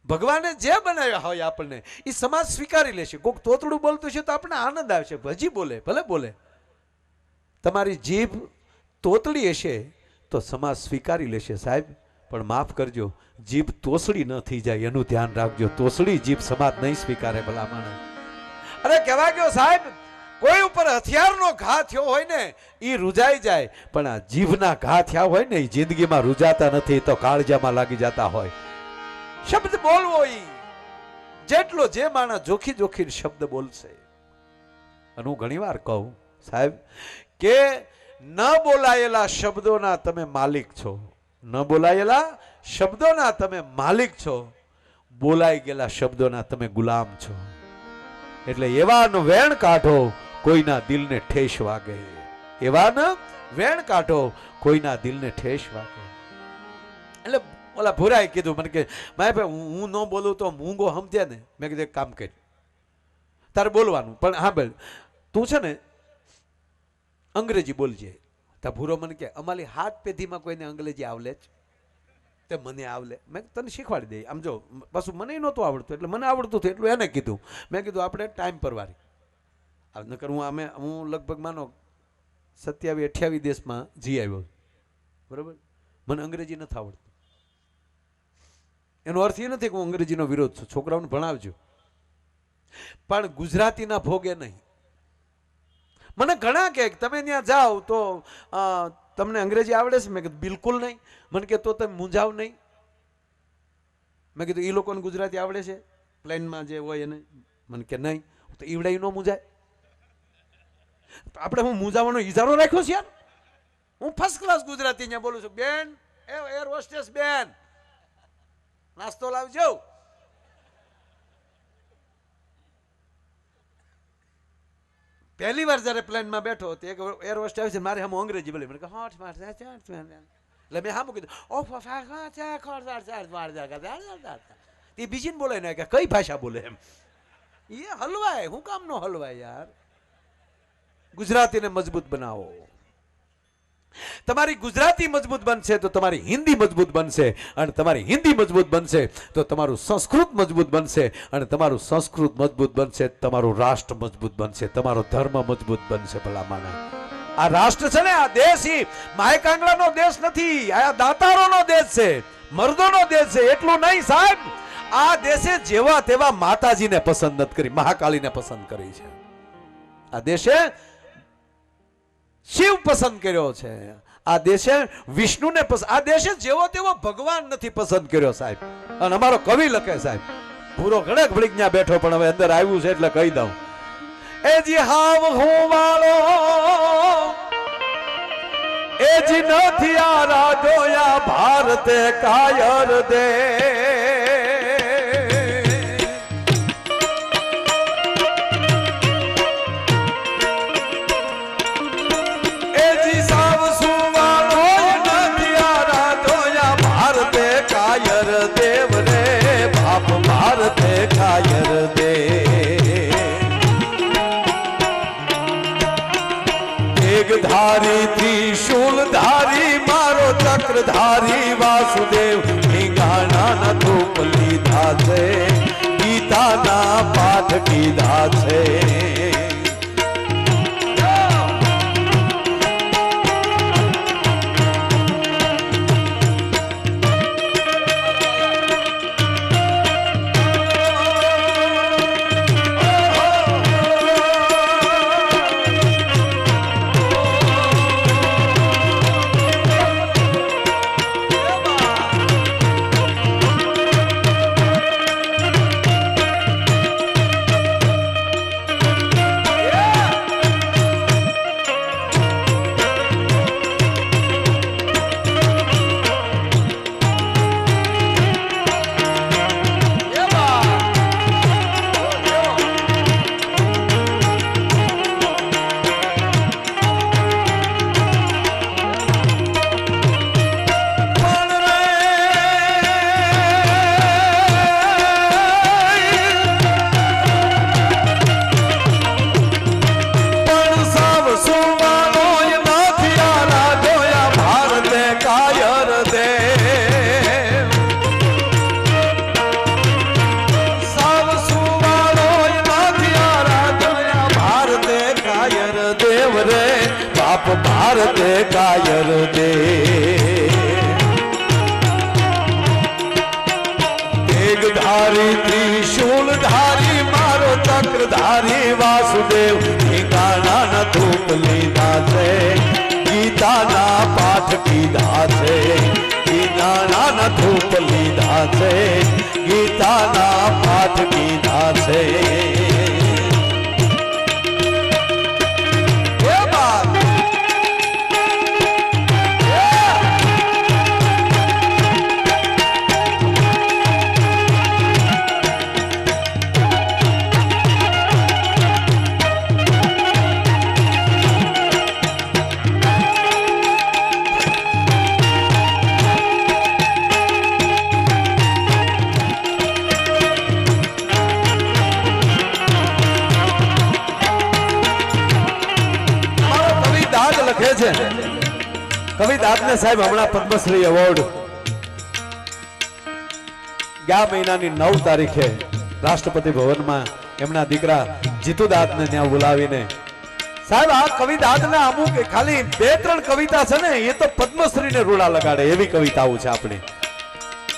ભગવાને જે બનાવ્યા હોય આપણને એ સમાજ સ્વીકારી લેશે. કોઈક તોતડું બોલતું છે તો આપણને આનંદ આવશે, હજી બોલે ભલે બોલે. તમારી જીભ તોતડી હશે તો સમાજ સ્વીકારી લેશે સાહેબ, પણ માફ કરજો, જીભ તોસડી ન થઈ જાય એનું ધ્યાન રાખજો. તોસડી જીભ સમાજ નહીં સ્વીકારે ભલા માણસ. અરે કહેવા ગયો સાહેબ, કોઈ ઉપર હથિયારનો ઘા થયો હોય ને એ રૂજાઈ જાય, પણ આ જીભના ઘા થયા હોય ને એ જિંદગીમાં રૂજાતા નથી, તો કાળજામાં લાગી જતા હોય. શબ્દ બોલવો ઈ જેટલો જે માણસ જોખી જોખી શબ્દ બોલશે. અને હું ઘણી વાર કહું સાહેબ કે ન બોલાયેલા શબ્દોના તમે માલિક છો, ન બોલાયેલા શબ્દોના તમે માલિક છો, બોલાઈ ગયેલા શબ્દોના તમે ગુલામ છો. એટલે એવાનો વેણ કાઢો કોઈના દિલને ઠેસ વાગે, એવાનો વેણ કાઢો કોઈના દિલને ઠેસ વાગે. એટલે ઓલા ભૂરાએ કીધું મને કે માય ભાઈ હું ન બોલું તો મૂંગો સમજે ને. મેં કીધું એક કામ કરી, તારે બોલવાનું, પણ હા ભાઈ તું છે ને અંગ્રેજી બોલજે. તા ભૂરો મને કે અમારી 7 પેઢીમાં કોઈને અંગ્રેજી આવલે જ? તે મને આવલે. મેં તને શીખવાડી દઈ. આમ જો પાછું મને નહોતું આવડતું, એટલે મને આવડતું હતું એટલું એને કીધું. મેં કીધું આપણે ટાઈમ પર વારી નકર હું લગભગ માનો 27-28 દેશમાં જી આવ્યો, બરાબર. મને અંગ્રેજી નથી આવડતું. એનો અર્થ એ નથી કે હું અંગ્રેજીનો વિરોધ છું, છોકરાઓને ભણાવજો, પણ ગુજરાતીના ભોગે નહીં. મને ઘણા કે તમે ત્યાં જાઓ તો તમને અંગ્રેજી આવડે છે? મેં કીધું બિલકુલ નહીં. મને કે તો તમે મૂંઝાવ નહીં. મેં કીધું એ લોકોને ગુજરાતી આવડે છે પ્લેનમાં જે હોય એને? મને કે નહીં. તો ઈવડે ન મૂંઝાય. આપણે હું મૂંઝાવાનો ઈજારો રાખ્યો છે યાર? હું ફર્સ્ટ ક્લાસ ગુજરાતી અહીંયા બોલું છું. બેન, એર હોસ્ટેસ બેન, નાસ્તો લાવજો. પહેલી વાર જયારે પ્લેનમાં બેઠો તો એક એર હોસ્ટેસ આવે છે, મારે હમ અંગ્રેજી બોલી. મને કે એટલે મેં હામું કીધું તે બીજીને બોલે ને કે કઈ ભાષા બોલે એમ. એ હલવાય, હું કામ નો હલવાય યાર. ગુજરાતીને મજબૂત બનાવો. તમારી ગુજરાતી મજબૂત બનશે તો તમારી હિન્દી મજબૂત બનશે, અને તમારી હિન્દી મજબૂત બનશે તો તમારું સંસ્કૃત મજબૂત બનશે, અને તમારું સંસ્કૃત મજબૂત બનશે તમારું રાષ્ટ્ર મજબૂત બનશે, તમારો ધર્મ મજબૂત બનશે. ભલા માના આ રાષ્ટ્ર છે ને, આ દેશ ઈ માય કાંગડાનો દેશ નથી, આ દાતારોનો દેશ છે, મર્દોનો દેશ છે. એટલું નહીં સાહેબ, આ દેશે જેવા તેવા માતાજીને પસંદ નથી કરી, મહાકાળીને પસંદ કરી છે. આ દેશે શિવ પસંદ કર્યો છે, આ દેશે વિષ્ણુને પસંદ, આ દેશે જેવો તેવો ભગવાન નથી પસંદ કર્યો સાહેબ. અને અમારો કવિ લખે સાહેબ, પૂરો ઘડક ભડીક બેઠો પણ હવે અંદર આવ્યું છે એટલે કહી દઉં. એ જી હાવ હું વાળો એ જી નથી આ રાધોયા ભારતે કાયર દે. धारी त्रिशूलधारी मारो चक्रधारी वासुदेव गाना न धूप लीधा छे, गीता ना पाठ कीधा छे. ભારતે કાયર દે તેગધારી ત્રિશૂલધારી મારો ચક્રધારી વાસુદેવ ઠેકાણા ધૂપ લીધા છે ગીતાના પાઠ કીધા છે ગીતાના ધૂપ લીધા છે ગીતાના પાઠ કીધા છે કવિ દાદને સાહેબ હમણાં પદ્મશ્રી એવોર્ડ ગયા મહિનાની 9 તારીખે રાષ્ટ્રપતિ ભવનમાં એમના દીકરા જીતુ દાદને ત્યાં બોલાવીને સાહેબ આ કવિ દાદને અમુક ખાલી 2-3 કવિતા છે ને એ તો પદ્મશ્રીને રૂડા લગાડે એવી કવિતાઓ છે આપણી.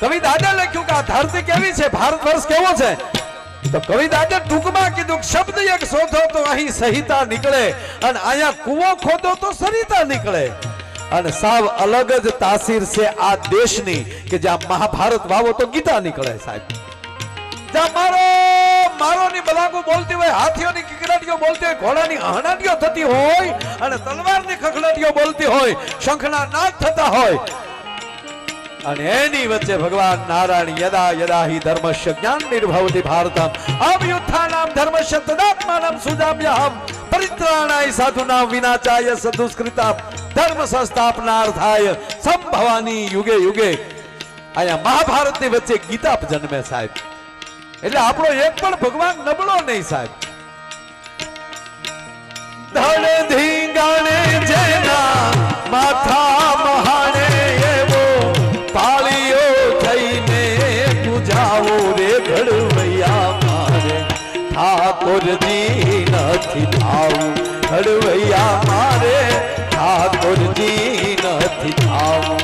કવિ દાદે લખ્યું કે આ ધરતી કેવી છે, ભારત વર્ષ કેવો છે, તો કવિ દાદે ટૂંકમાં કીધું શબ્દ એક શોધો તો અહીં સહિતા નીકળે અને અહીંયા કૂવો ખોદો તો સરિતા નીકળે. અને સાવ અલગ જ તાસીર છે આ દેશની કે જ્યાં મહાભારત વાવો તો ગીતા નીકળે સાહેબ. જ્યાં મારો મારો ની બલાગો બોલતી હોય, હાથીઓની કિકડાટીઓ બોલતી હોય, ઘોડાની હણાટીઓ થતી હોય અને તલવારની ખખડાટીઓ બોલતી હોય, શંખના નાદ થતા હોય અને એની વચ્ચે ભગવાન નારાયણ યદા યદા હિ ધર્મસ્ય જ્ઞાન નિર્ભવતિ ભારતમ અવ્યુત્થાનામ ધર્મસ્ય તદાત્માનમ સુજામ્યહમ પરિત્રાણાય સાધુનામ વિનાચાય સદુષ્કૃતામ ધર્મ સંસ્થાપનાર્થાય સંભવાની યુગે યુગે. આયા મહાભારતની વચ્ચે ગીતા જન્મે સાહેબ. એટલે આપણો એક પણ ભગવાન નબળો નહીં સાહેબ. ધડ ધીંગાણે જેના માથા મહાણે એવો પાળીઓ થઈને પૂજાવો રે ઘડવૈયા મારે ઠાકોરજી નથી થાવું ઘડવૈયા મારે ઠાકોરજી નથી થાવું.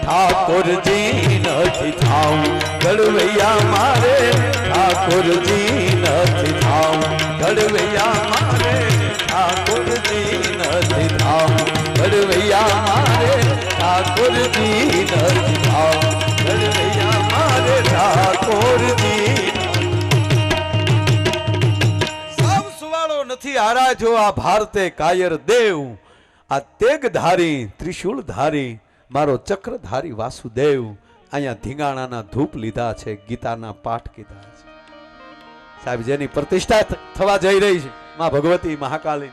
ઠાકોરજી નથી થાવું ઘડવૈયા મારે ઠાકોરજી નથી થાવું ઘડવૈયા મારે ઠાકોરજી નથી થાવું ઘડવૈયા મારે ઠાકોરજી નથી થાવું ઘડવૈયા મારે ઠાકોરજી. સૌ સુવાળો નથી આરાધ્યો આ ભારતે કાયર દેવ આ તેગધારી ત્રિશૂળધારી મારો ચક્રધારી વાસુદેવ અહીંયા ધીંગાણાના ધૂપ લીધા છે ગીતાના પાઠ કીધા છે સાહેબ. જેની પ્રતિષ્ઠા થવા જઈ રહી છે માં ભગવતી મહાકાલી.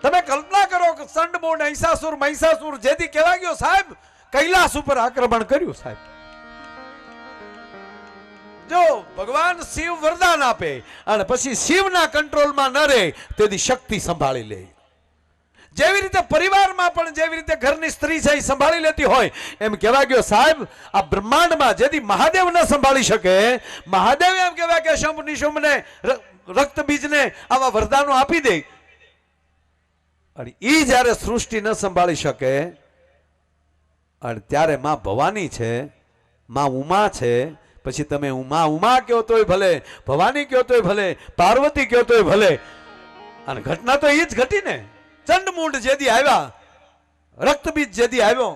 તમે કલ્પના કરો કે સંડમૂળ અહિંસાસુર મહિષાસુર જેથી કહેવા ગયો સાહેબ કૈલાસ ઉપર આક્રમણ કર્યું સાહેબ. જો ભગવાન શિવ વરદાન આપે અને પછી શિવના કંટ્રોલમાં ન રહે તેથી શક્તિ સંભાળી લે. જેવી રીતે પરિવારમાં પણ જેવી રીતે ઘરની સ્ત્રી છે એ સંભાળી લેતી હોય એમ કહેવા ગયો સાહેબ આ બ્રહ્માંડમાં જેથી મહાદેવ ન સંભાળી શકે મહાદેવ એમ કહેવાય કે શંભ નિશુંભને રક્ત બીજને આવા વરદાનો આપી દે અને ઈ જ્યારે સૃષ્ટિ ન સંભાળી શકે અને ત્યારે માં ભવાની છે માં ઉમા છે. પછી તમે ઉમા કહો તોય ભલે, ભવાની કહો તોય ભલે, પાર્વતી કહો તોય ભલે, અને ઘટના તો એ જ ઘટી ને. ચંડમુંડ જેદી આવ્યા, રક્તબીજ જેદી આવ્યો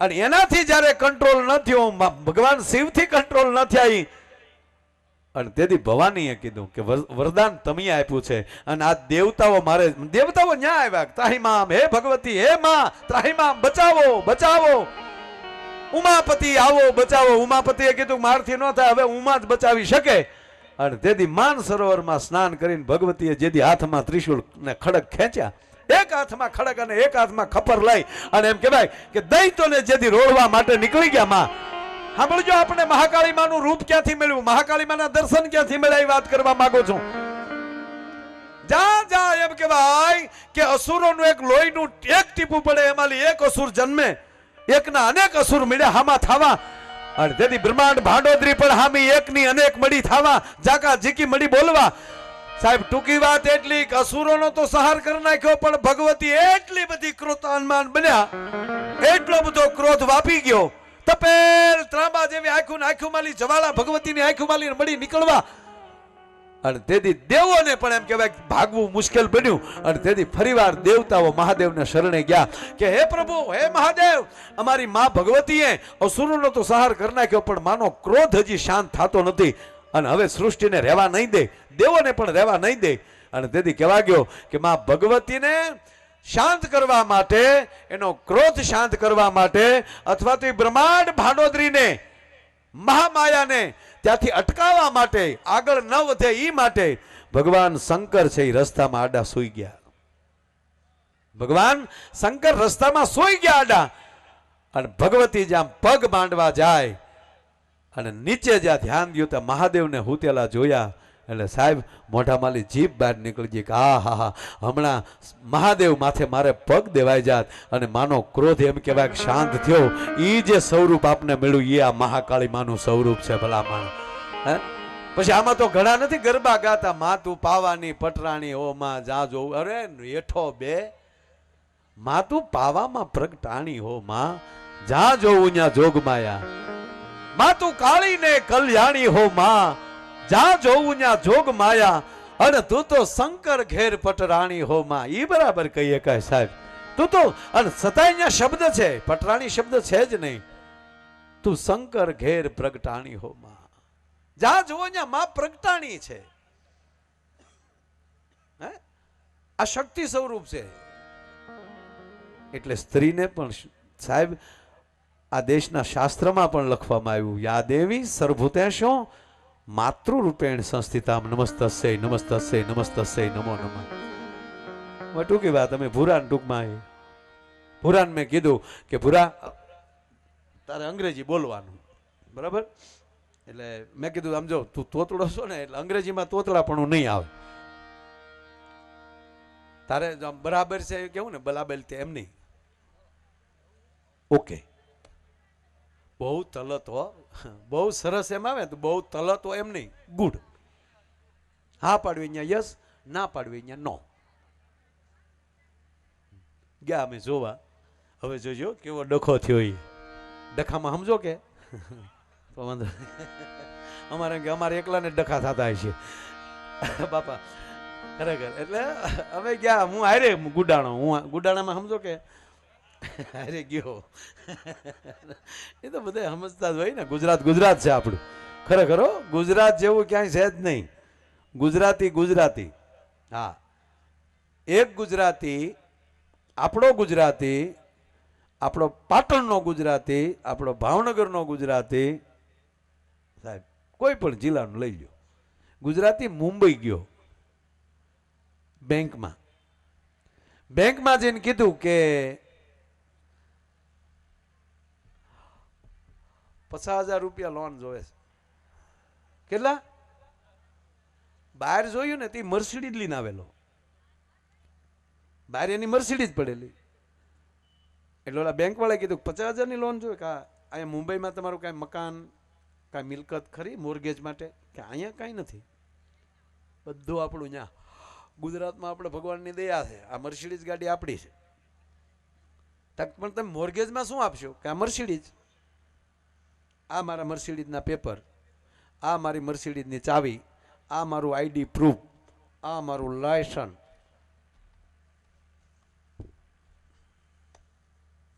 અને એનાથી જ્યારે કંટ્રોલ ન થયો, ભગવાન શિવથી કંટ્રોલ ન થયા અને તેથી ભવાનીએ કીધું કે વરદાન તમે આપ્યું છે અને આ દેવતાઓ મારે દેવતાઓ ન્યા આવ્યા ત્રાહિમામ હે ભગવતી હે માં ત્રાહિમામ બચાવો બચાવો ઉમાપતિ આવો બચાવો. ઉમાપતિએ કીધું મારથી ન થાય હવે ઉમા જ બચાવી શકે અને તેથી માન સરોવરમાં સ્નાન કરીને ભગવતીએ જેથી હાથમાં ત્રિશુળ ને ખડક ખેંચ્યા, એક હાથમાં ખડક અને એક હાથમાં ખપર લઈ અને એમ કહેવાય કે દૈત્યોને જેથી રોળવા માટે નીકળી ગયા. માં સાંભળજો, આપણે મહાકાળી માનું રૂપ ક્યાંથી મળ્યું, મહાકાળી માના દર્શન ક્યાંથી મળ્યા એ વાત કરવા માંગુ છું. જા જા એમ કહેવાય કે અસુરોનું એક લોહીનું એક ટીપું પડે એમાંથી એક અસુર જન્મે, એકના અનેક અસુર મળ્યા હામાં થાવા. અને તેથી બ્રહ્માંડ ભાંડોદરી પણ હામી એકની અનેક મળી થાવા, જાકા જીકી મળી બોલવા. સાહેબ ટૂંકી વાત એટલી કે અસુરોનો તો સંહાર કરી નાખ્યો, પણ ભગવતી એટલી બધી ક્રોધાન્માન બન્યા, એટલો બધો ક્રોધ વાપી ગયો, તપેલ ત્રાંબા જેવી આંખું આંખું માલી જવાળા ભગવતીની આંખું માલી મળી નીકળવા. અને તેથી દેવોને પણ એમ કહેવાય ભાગવું મુશ્કેલ બન્યું. અને તેથી ફરીવાર દેવતાઓ મહાદેવને શરણે ગયા કે હે પ્રભુ, હે મહાદેવ, અમારી માં ભગવતીએ અસુરોનો તો સંહાર કરી નાખ્યો, પણ માનો ક્રોધ હજી શાંત થતો નથી અને હવે સૃષ્ટિને રહેવા નહીં દે, દેવોને પણ રહેવા નહીં દે. અને તેથી કહેવા ગયો કે માં ભગવતીને શાંત કરવા માટે, એનો ક્રોધ શાંત કરવા માટે, અથવા તો બ્રહ્માંડ ભાંડોદરીને મહામાયાને ત્યાંથી અટકાવવા માટે, આગળ ન વધે એ માટે ભગવાન શંકર છે એ રસ્તામાં આડા સૂઈ ગયા. ભગવાન શંકર રસ્તામાં સૂઈ ગયા આડા. અને ભગવતી જ્યાં પગ માંડવા જાય અને નીચે જ્યાં ધ્યાન દ્યું ત્યાં મહાદેવને હુતેલા જોયા. એટલે સાહેબ મોઢામાંથી જીભ બહાર નીકળી ગઈ કે આ હા હા, હમણાં મહાદેવ માથે મારે પગ દેવાઈ જાત અને માનો ક્રોધ એમ કહેવાય કે શાંત થયો. એ જે સ્વરૂપ આપને મળ્યું એ આ મહાકાળી માનું સ્વરૂપ છે. ભલા માણ હે, પછી આમાં તો ઘણા નથી ગરબા ગાતા, માં તું પાવાની પટરાણી હો માં જા જોઉં, અરે એઠો બે, માં તું પાવામાં પ્રગટાણી હો માં જા જોઉં ત્યાં જોગમાયા, માં તું કાળી ને કલ્યાણી હો માં જા જોઉં ત્યાં જોગ માયા, અને તું તો શંકર ઘેર પટરાણી હો માં. ઈ બરાબર કહીએ કાય સાહેબ, તું તો, અને છતાંય અહીંયા શબ્દ છે, પટરાણી શબ્દ છે જ નહીં, તું શંકર ઘેર પ્રગટાણી હો માં, જા જોવો ત્યાં માં પ્રગટાણી છે. હે, આ શક્તિ સ્વરૂપ છે. એટલે સ્ત્રીને પણ સાહેબ આ દેશના શાસ્ત્રમાં પણ લખવામાં આવ્યું, યા દેવી સર્વભૂતેષુ માતૃરૂપેણ સંસ્થિતામ નમસ્તસ્ય નમસ્તસ્ય નમસ્તસ્ય નમો નમઃ. ટૂંકી વાત, અમે ભૂરાન ટૂંકમાં ભૂરાન મેં કીધું કે ભૂરા તારે અંગ્રેજી બોલવાનું, બરાબર? એટલે મેં કીધું આમ જો તું તોતડો છો ને, એટલે અંગ્રેજીમાં તોતડાપણું નહીં આવે, તારે બરાબર છે કેવું ને, બરાબર તે એમ નહીં, ઓકે, બહુ તલત હો, બહુ સરસ એમ આવે તો બહુ તલત હો એમ નહીં, ગુડ. હા પાડવી અહીંયા યસ, ના પાડવી અહીંયા નો. ગયા અમે જોવા, હવે જોજો કેવો ડખો થયો. એ ડખામાં સમજો કે અમારે કે અમારે એકલાને ડખા થતા છે બાપા, ખરેખર. એટલે હવે ગયા, હું હારે ગુડાણો, હું ગુડાણામાં સમજો કે અરે ગયો. એ તો બધા સમજતા જ હોય ને, ગુજરાત ગુજરાત છે આપણું, ખરેખર ગુજરાત જેવું ક્યાંય છે જ નહીં. ગુજરાતી ગુજરાતી, હા, એક ગુજરાતી, આપણો ગુજરાતી, આપણો પાટણનો ગુજરાતી, આપણો ભાવનગરનો ગુજરાતી, સાહેબ કોઈ પણ જિલ્લાનું લઈ લો, ગુજરાતી મુંબઈ ગયો બેંકમાં, બેંકમાં જઈને કીધું કે 50,000 રૂપિયા લોન જોવે છે. કેટલા? બહાર જોયું ને તે મર્સિડીઝ લઈને આવેલો, બહાર એની મર્સિડીઝ પડેલી. એટલે ઓલા બેંક વાળા કીધું 50,000 ની લોન જોઈએ. કા અહીંયા મુંબઈમાં તમારું કાંઈ મકાન, કાંઈ મિલકત ખરી મોર્ગેજ માટે? કે અહીંયા કાંઈ નથી, બધું આપણું ત્યાં ગુજરાતમાં આપણે ભગવાનની દયા છે, આ મર્સિડીઝ ગાડી આપણી છે. પણ તમે મોર્ગેજમાં શું આપશો? કે આ મર્સિડીઝ, આ મારા મર્સિડીઝના પેપર, આ મારી મર્સિડીઝની ચાવી, આ મારું આઈડી પ્રૂફ, આ મારું લાયસન્સ.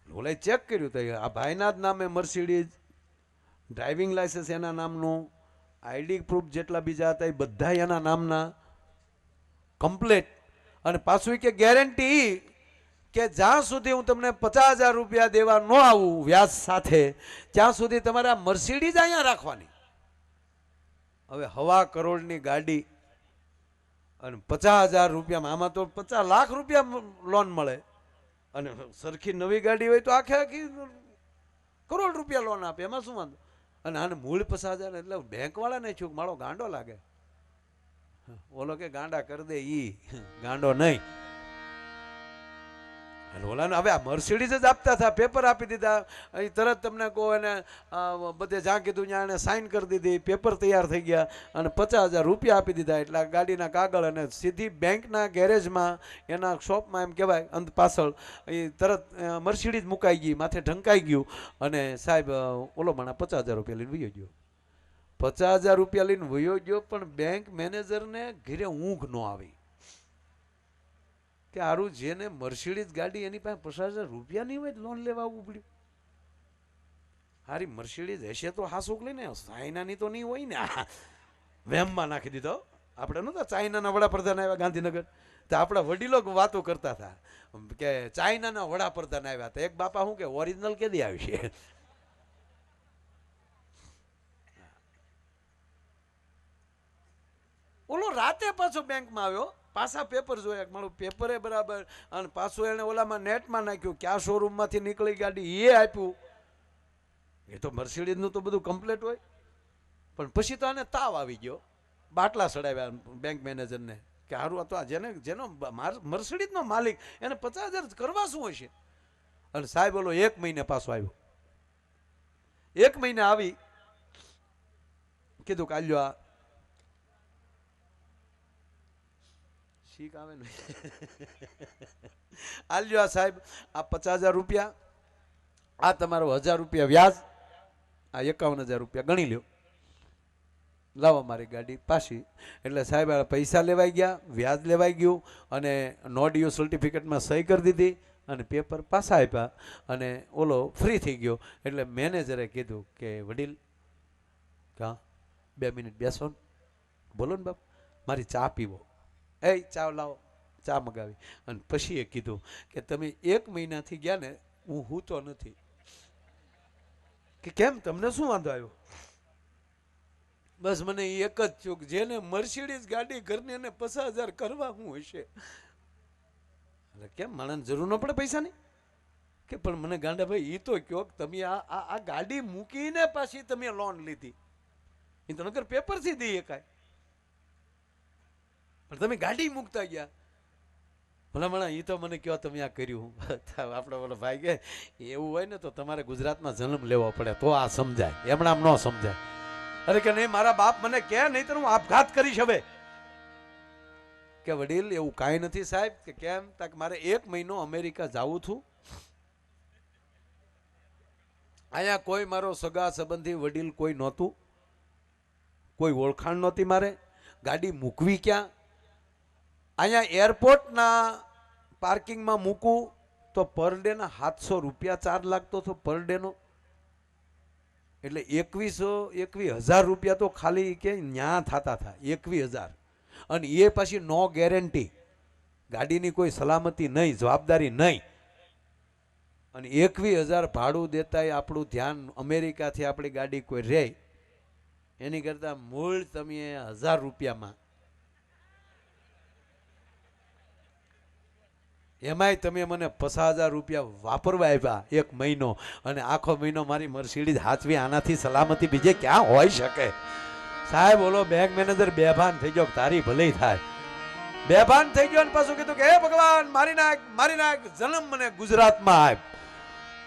ઓલા ચેક કર્યું તો આ ભાઈના જ નામે મર્સિડીઝ, ડ્રાઇવિંગ લાયસન્સ એના નામનું, આઈડી પ્રૂફ જેટલા બીજા હતા એ બધા એના નામના કમ્પ્લેટ. અને પાછું કે ગેરંટી કે જ્યાં સુધી હું તમને 50,000 રૂપિયા દેવા ન આવું વ્યાજ સાથે, ત્યાં સુધી તમારે આ મર્સિડીઝ અહીંયા રાખવાની. હવે 1.25 કરોડની ગાડી અને 50,000 રૂપિયામાં, આમાં તો 50 લાખ રૂપિયા લોન મળે, અને સરખી નવી ગાડી હોય તો આખી કરોડ રૂપિયા લોન આપે, એમાં શું વાંધો? અને આને મૂળ 50,000, એટલે બેંક વાળાને છું મારો ગાંડો લાગે. ઓલો કે ગાંડા કરી દે, ઈ ગાંડો નહીં. ઓલાને હવે આ મર્સિડીઝ જ આપતા હતા, પેપર આપી દીધા, તરત તમને કહો એને બધે જ્યાં કીધું ત્યાં એને સાઇન કરી દીધી, પેપર તૈયાર થઈ ગયા અને 50,000 રૂપિયા આપી દીધા. એટલે ગાડીના કાગળ અને સીધી બેંકના ગેરેજમાં, એના શોપમાં એમ કહેવાય અંત પાછળ એ તરત મર્સિડીઝ મુકાઈ ગઈ, માથે ઢંકાઈ ગયું, અને સાહેબ ઓલો માણા 50,000 રૂપિયા લઈને વયો ગયો. 50,000 રૂપિયા લઈને વયો ગયો, પણ બેંક મેનેજરને ઘરે ઊંઘ ન આવી કે આરું જેને મર્સિડીઝ ગાડી એની પાસે 50,000 રૂપિયા નહીં હોય લોન લેવા આવવું પડ્યું. હારી મર્સિડીઝ હશે તો હાસુક લઈને, ચાઇનાની તો નહીં હોય ને. વેમમાં નાખી દીધો. આપણે નહોતા ચાઇનાના વડાપ્રધાન આવ્યા ગાંધીનગર, તો આપણા વડીલો વાતો કરતા હતા કે ચાઇનાના વડાપ્રધાન આવ્યા હતા. એક બાપા શું કે ઓરિજિનલ કેદી આવશે? ઓલો રાતે પાછો બેંકમાં આવ્યો, પાછા પેપર જોયા, મારું પેપરે બરાબર, અને પાછું એને ઓલામાં નેટમાં નાખ્યું, ક્યાં શોરૂમમાંથી નીકળી ગાડી એ આપ્યું. એ તો મર્સિડીઝનું તો બધું કમ્પ્લીટ હોય. પણ પછી તો આને તાવ આવી ગયો, બાટલા ચડાવ્યા બેંક મેનેજરને કે સારું તો જેનો મર્સિડીઝનો માલિક એને 50,000 કરવા શું હશે? અને સાહેબ ઓલો 1 મહિને પાછો આવ્યો. 1 મહિને આવી કીધું કાલ્યો આ શીખ આવે ને આલ્યો આ સાહેબ આ 50,000 રૂપિયા, આ તમારો 1,000 રૂપિયા વ્યાજ, આ 51,000 રૂપિયા ગણી લ્યો, લાવો મારી ગાડી પાછી. એટલે સાહેબ આ પૈસા લેવાઈ ગયા, વ્યાજ લેવાઈ ગયું, અને નો ડ્યુ સર્ટિફિકેટમાં સહી કરી દીધી, અને પેપર પાછા આપ્યા, અને ઓલો ફ્રી થઈ ગયો. એટલે મેનેજરે કીધું કે વડીલ હા 2 મિનિટ બેસો ને, બોલો ને બાપ, મારી ચા પીવો. એ ચા લાવો, ચા મગાવી. અને પછી એ કીધું કે તમે 1 મહિનાથી ગયા ને, હું હૂતો નથી. કે કેમ, તમને શું વાંધો આવ્યો? બસ મને એક જ ચૂક, જેને મર્સિડીઝ ગાડી ઘરની એને 50,000 કરવા શું હશે? એટલે કેમ, માણસને જરૂર ન પડે પૈસાની? કે પણ મને ગાંડા ભાઈ એ તો કયો, તમે આ ગાડી મૂકીને પાછી તમે લોન લીધી, એ તો નકર પેપરથી દઈ એકાય, પણ તમે ગાડી મૂકતા ગયા. ભલામણા એ તો મને કહો તમે આ કર્યું. આપણે ઓલો ભાઈ કે એવું હોય ને તો તમારે ગુજરાતમાં જન્મ લેવો પડે તો આ સમજાય, એમણે આમ ન સમજાય. અરે કે નહીં, મારા બાપ મને કે નહીં તો હું આપઘાત કરીશ. હવે કે વડીલ એવું કાંઈ નથી સાહેબ. કે કેમ? તક મારે 1 મહિનો અમેરિકા જાવું છું, અહીંયા કોઈ મારો સગા સંબંધી વડીલ કોઈ નહોતું, કોઈ ઓળખાણ નહોતી, મારે ગાડી મૂકવી ક્યાં? અહીંયા એરપોર્ટના પાર્કિંગમાં મૂકું તો પર ડેના 700 રૂપિયા ચાર્જ લાગતો હતો પર ડેનો. એટલે 21,000 રૂપિયા તો ખાલી કે ન્યા થતા હતા, 21,000. અને એ પછી નો ગેરંટી, ગાડીની કોઈ સલામતી નહીં, જવાબદારી નહીં. અને 21,000 ભાડું દેતાય આપણું ધ્યાન અમેરિકાથી આપણી ગાડી કોઈ રહે એની કરતાં મૂળ તમે 1,000 રૂપિયામાં, એમાંય તમે મને 50,000 રૂપિયા વાપરવા આપ્યા 1 મહિનો, અને આખો મહિનો મારી મર્સિડીઝ હાચવી, આનાથી સલામતી બીજે ક્યાં હોઈ શકે? સાહેબ ઓલો બેંક મેનેજર બેભાન થઈ ગયો, તારી ભલી થાય. બેભાન થઈ ગયો અને પાછું કીધું કે હે ભગવાન મારી નાખ, જન્મ મને ગુજરાતમાં આપ.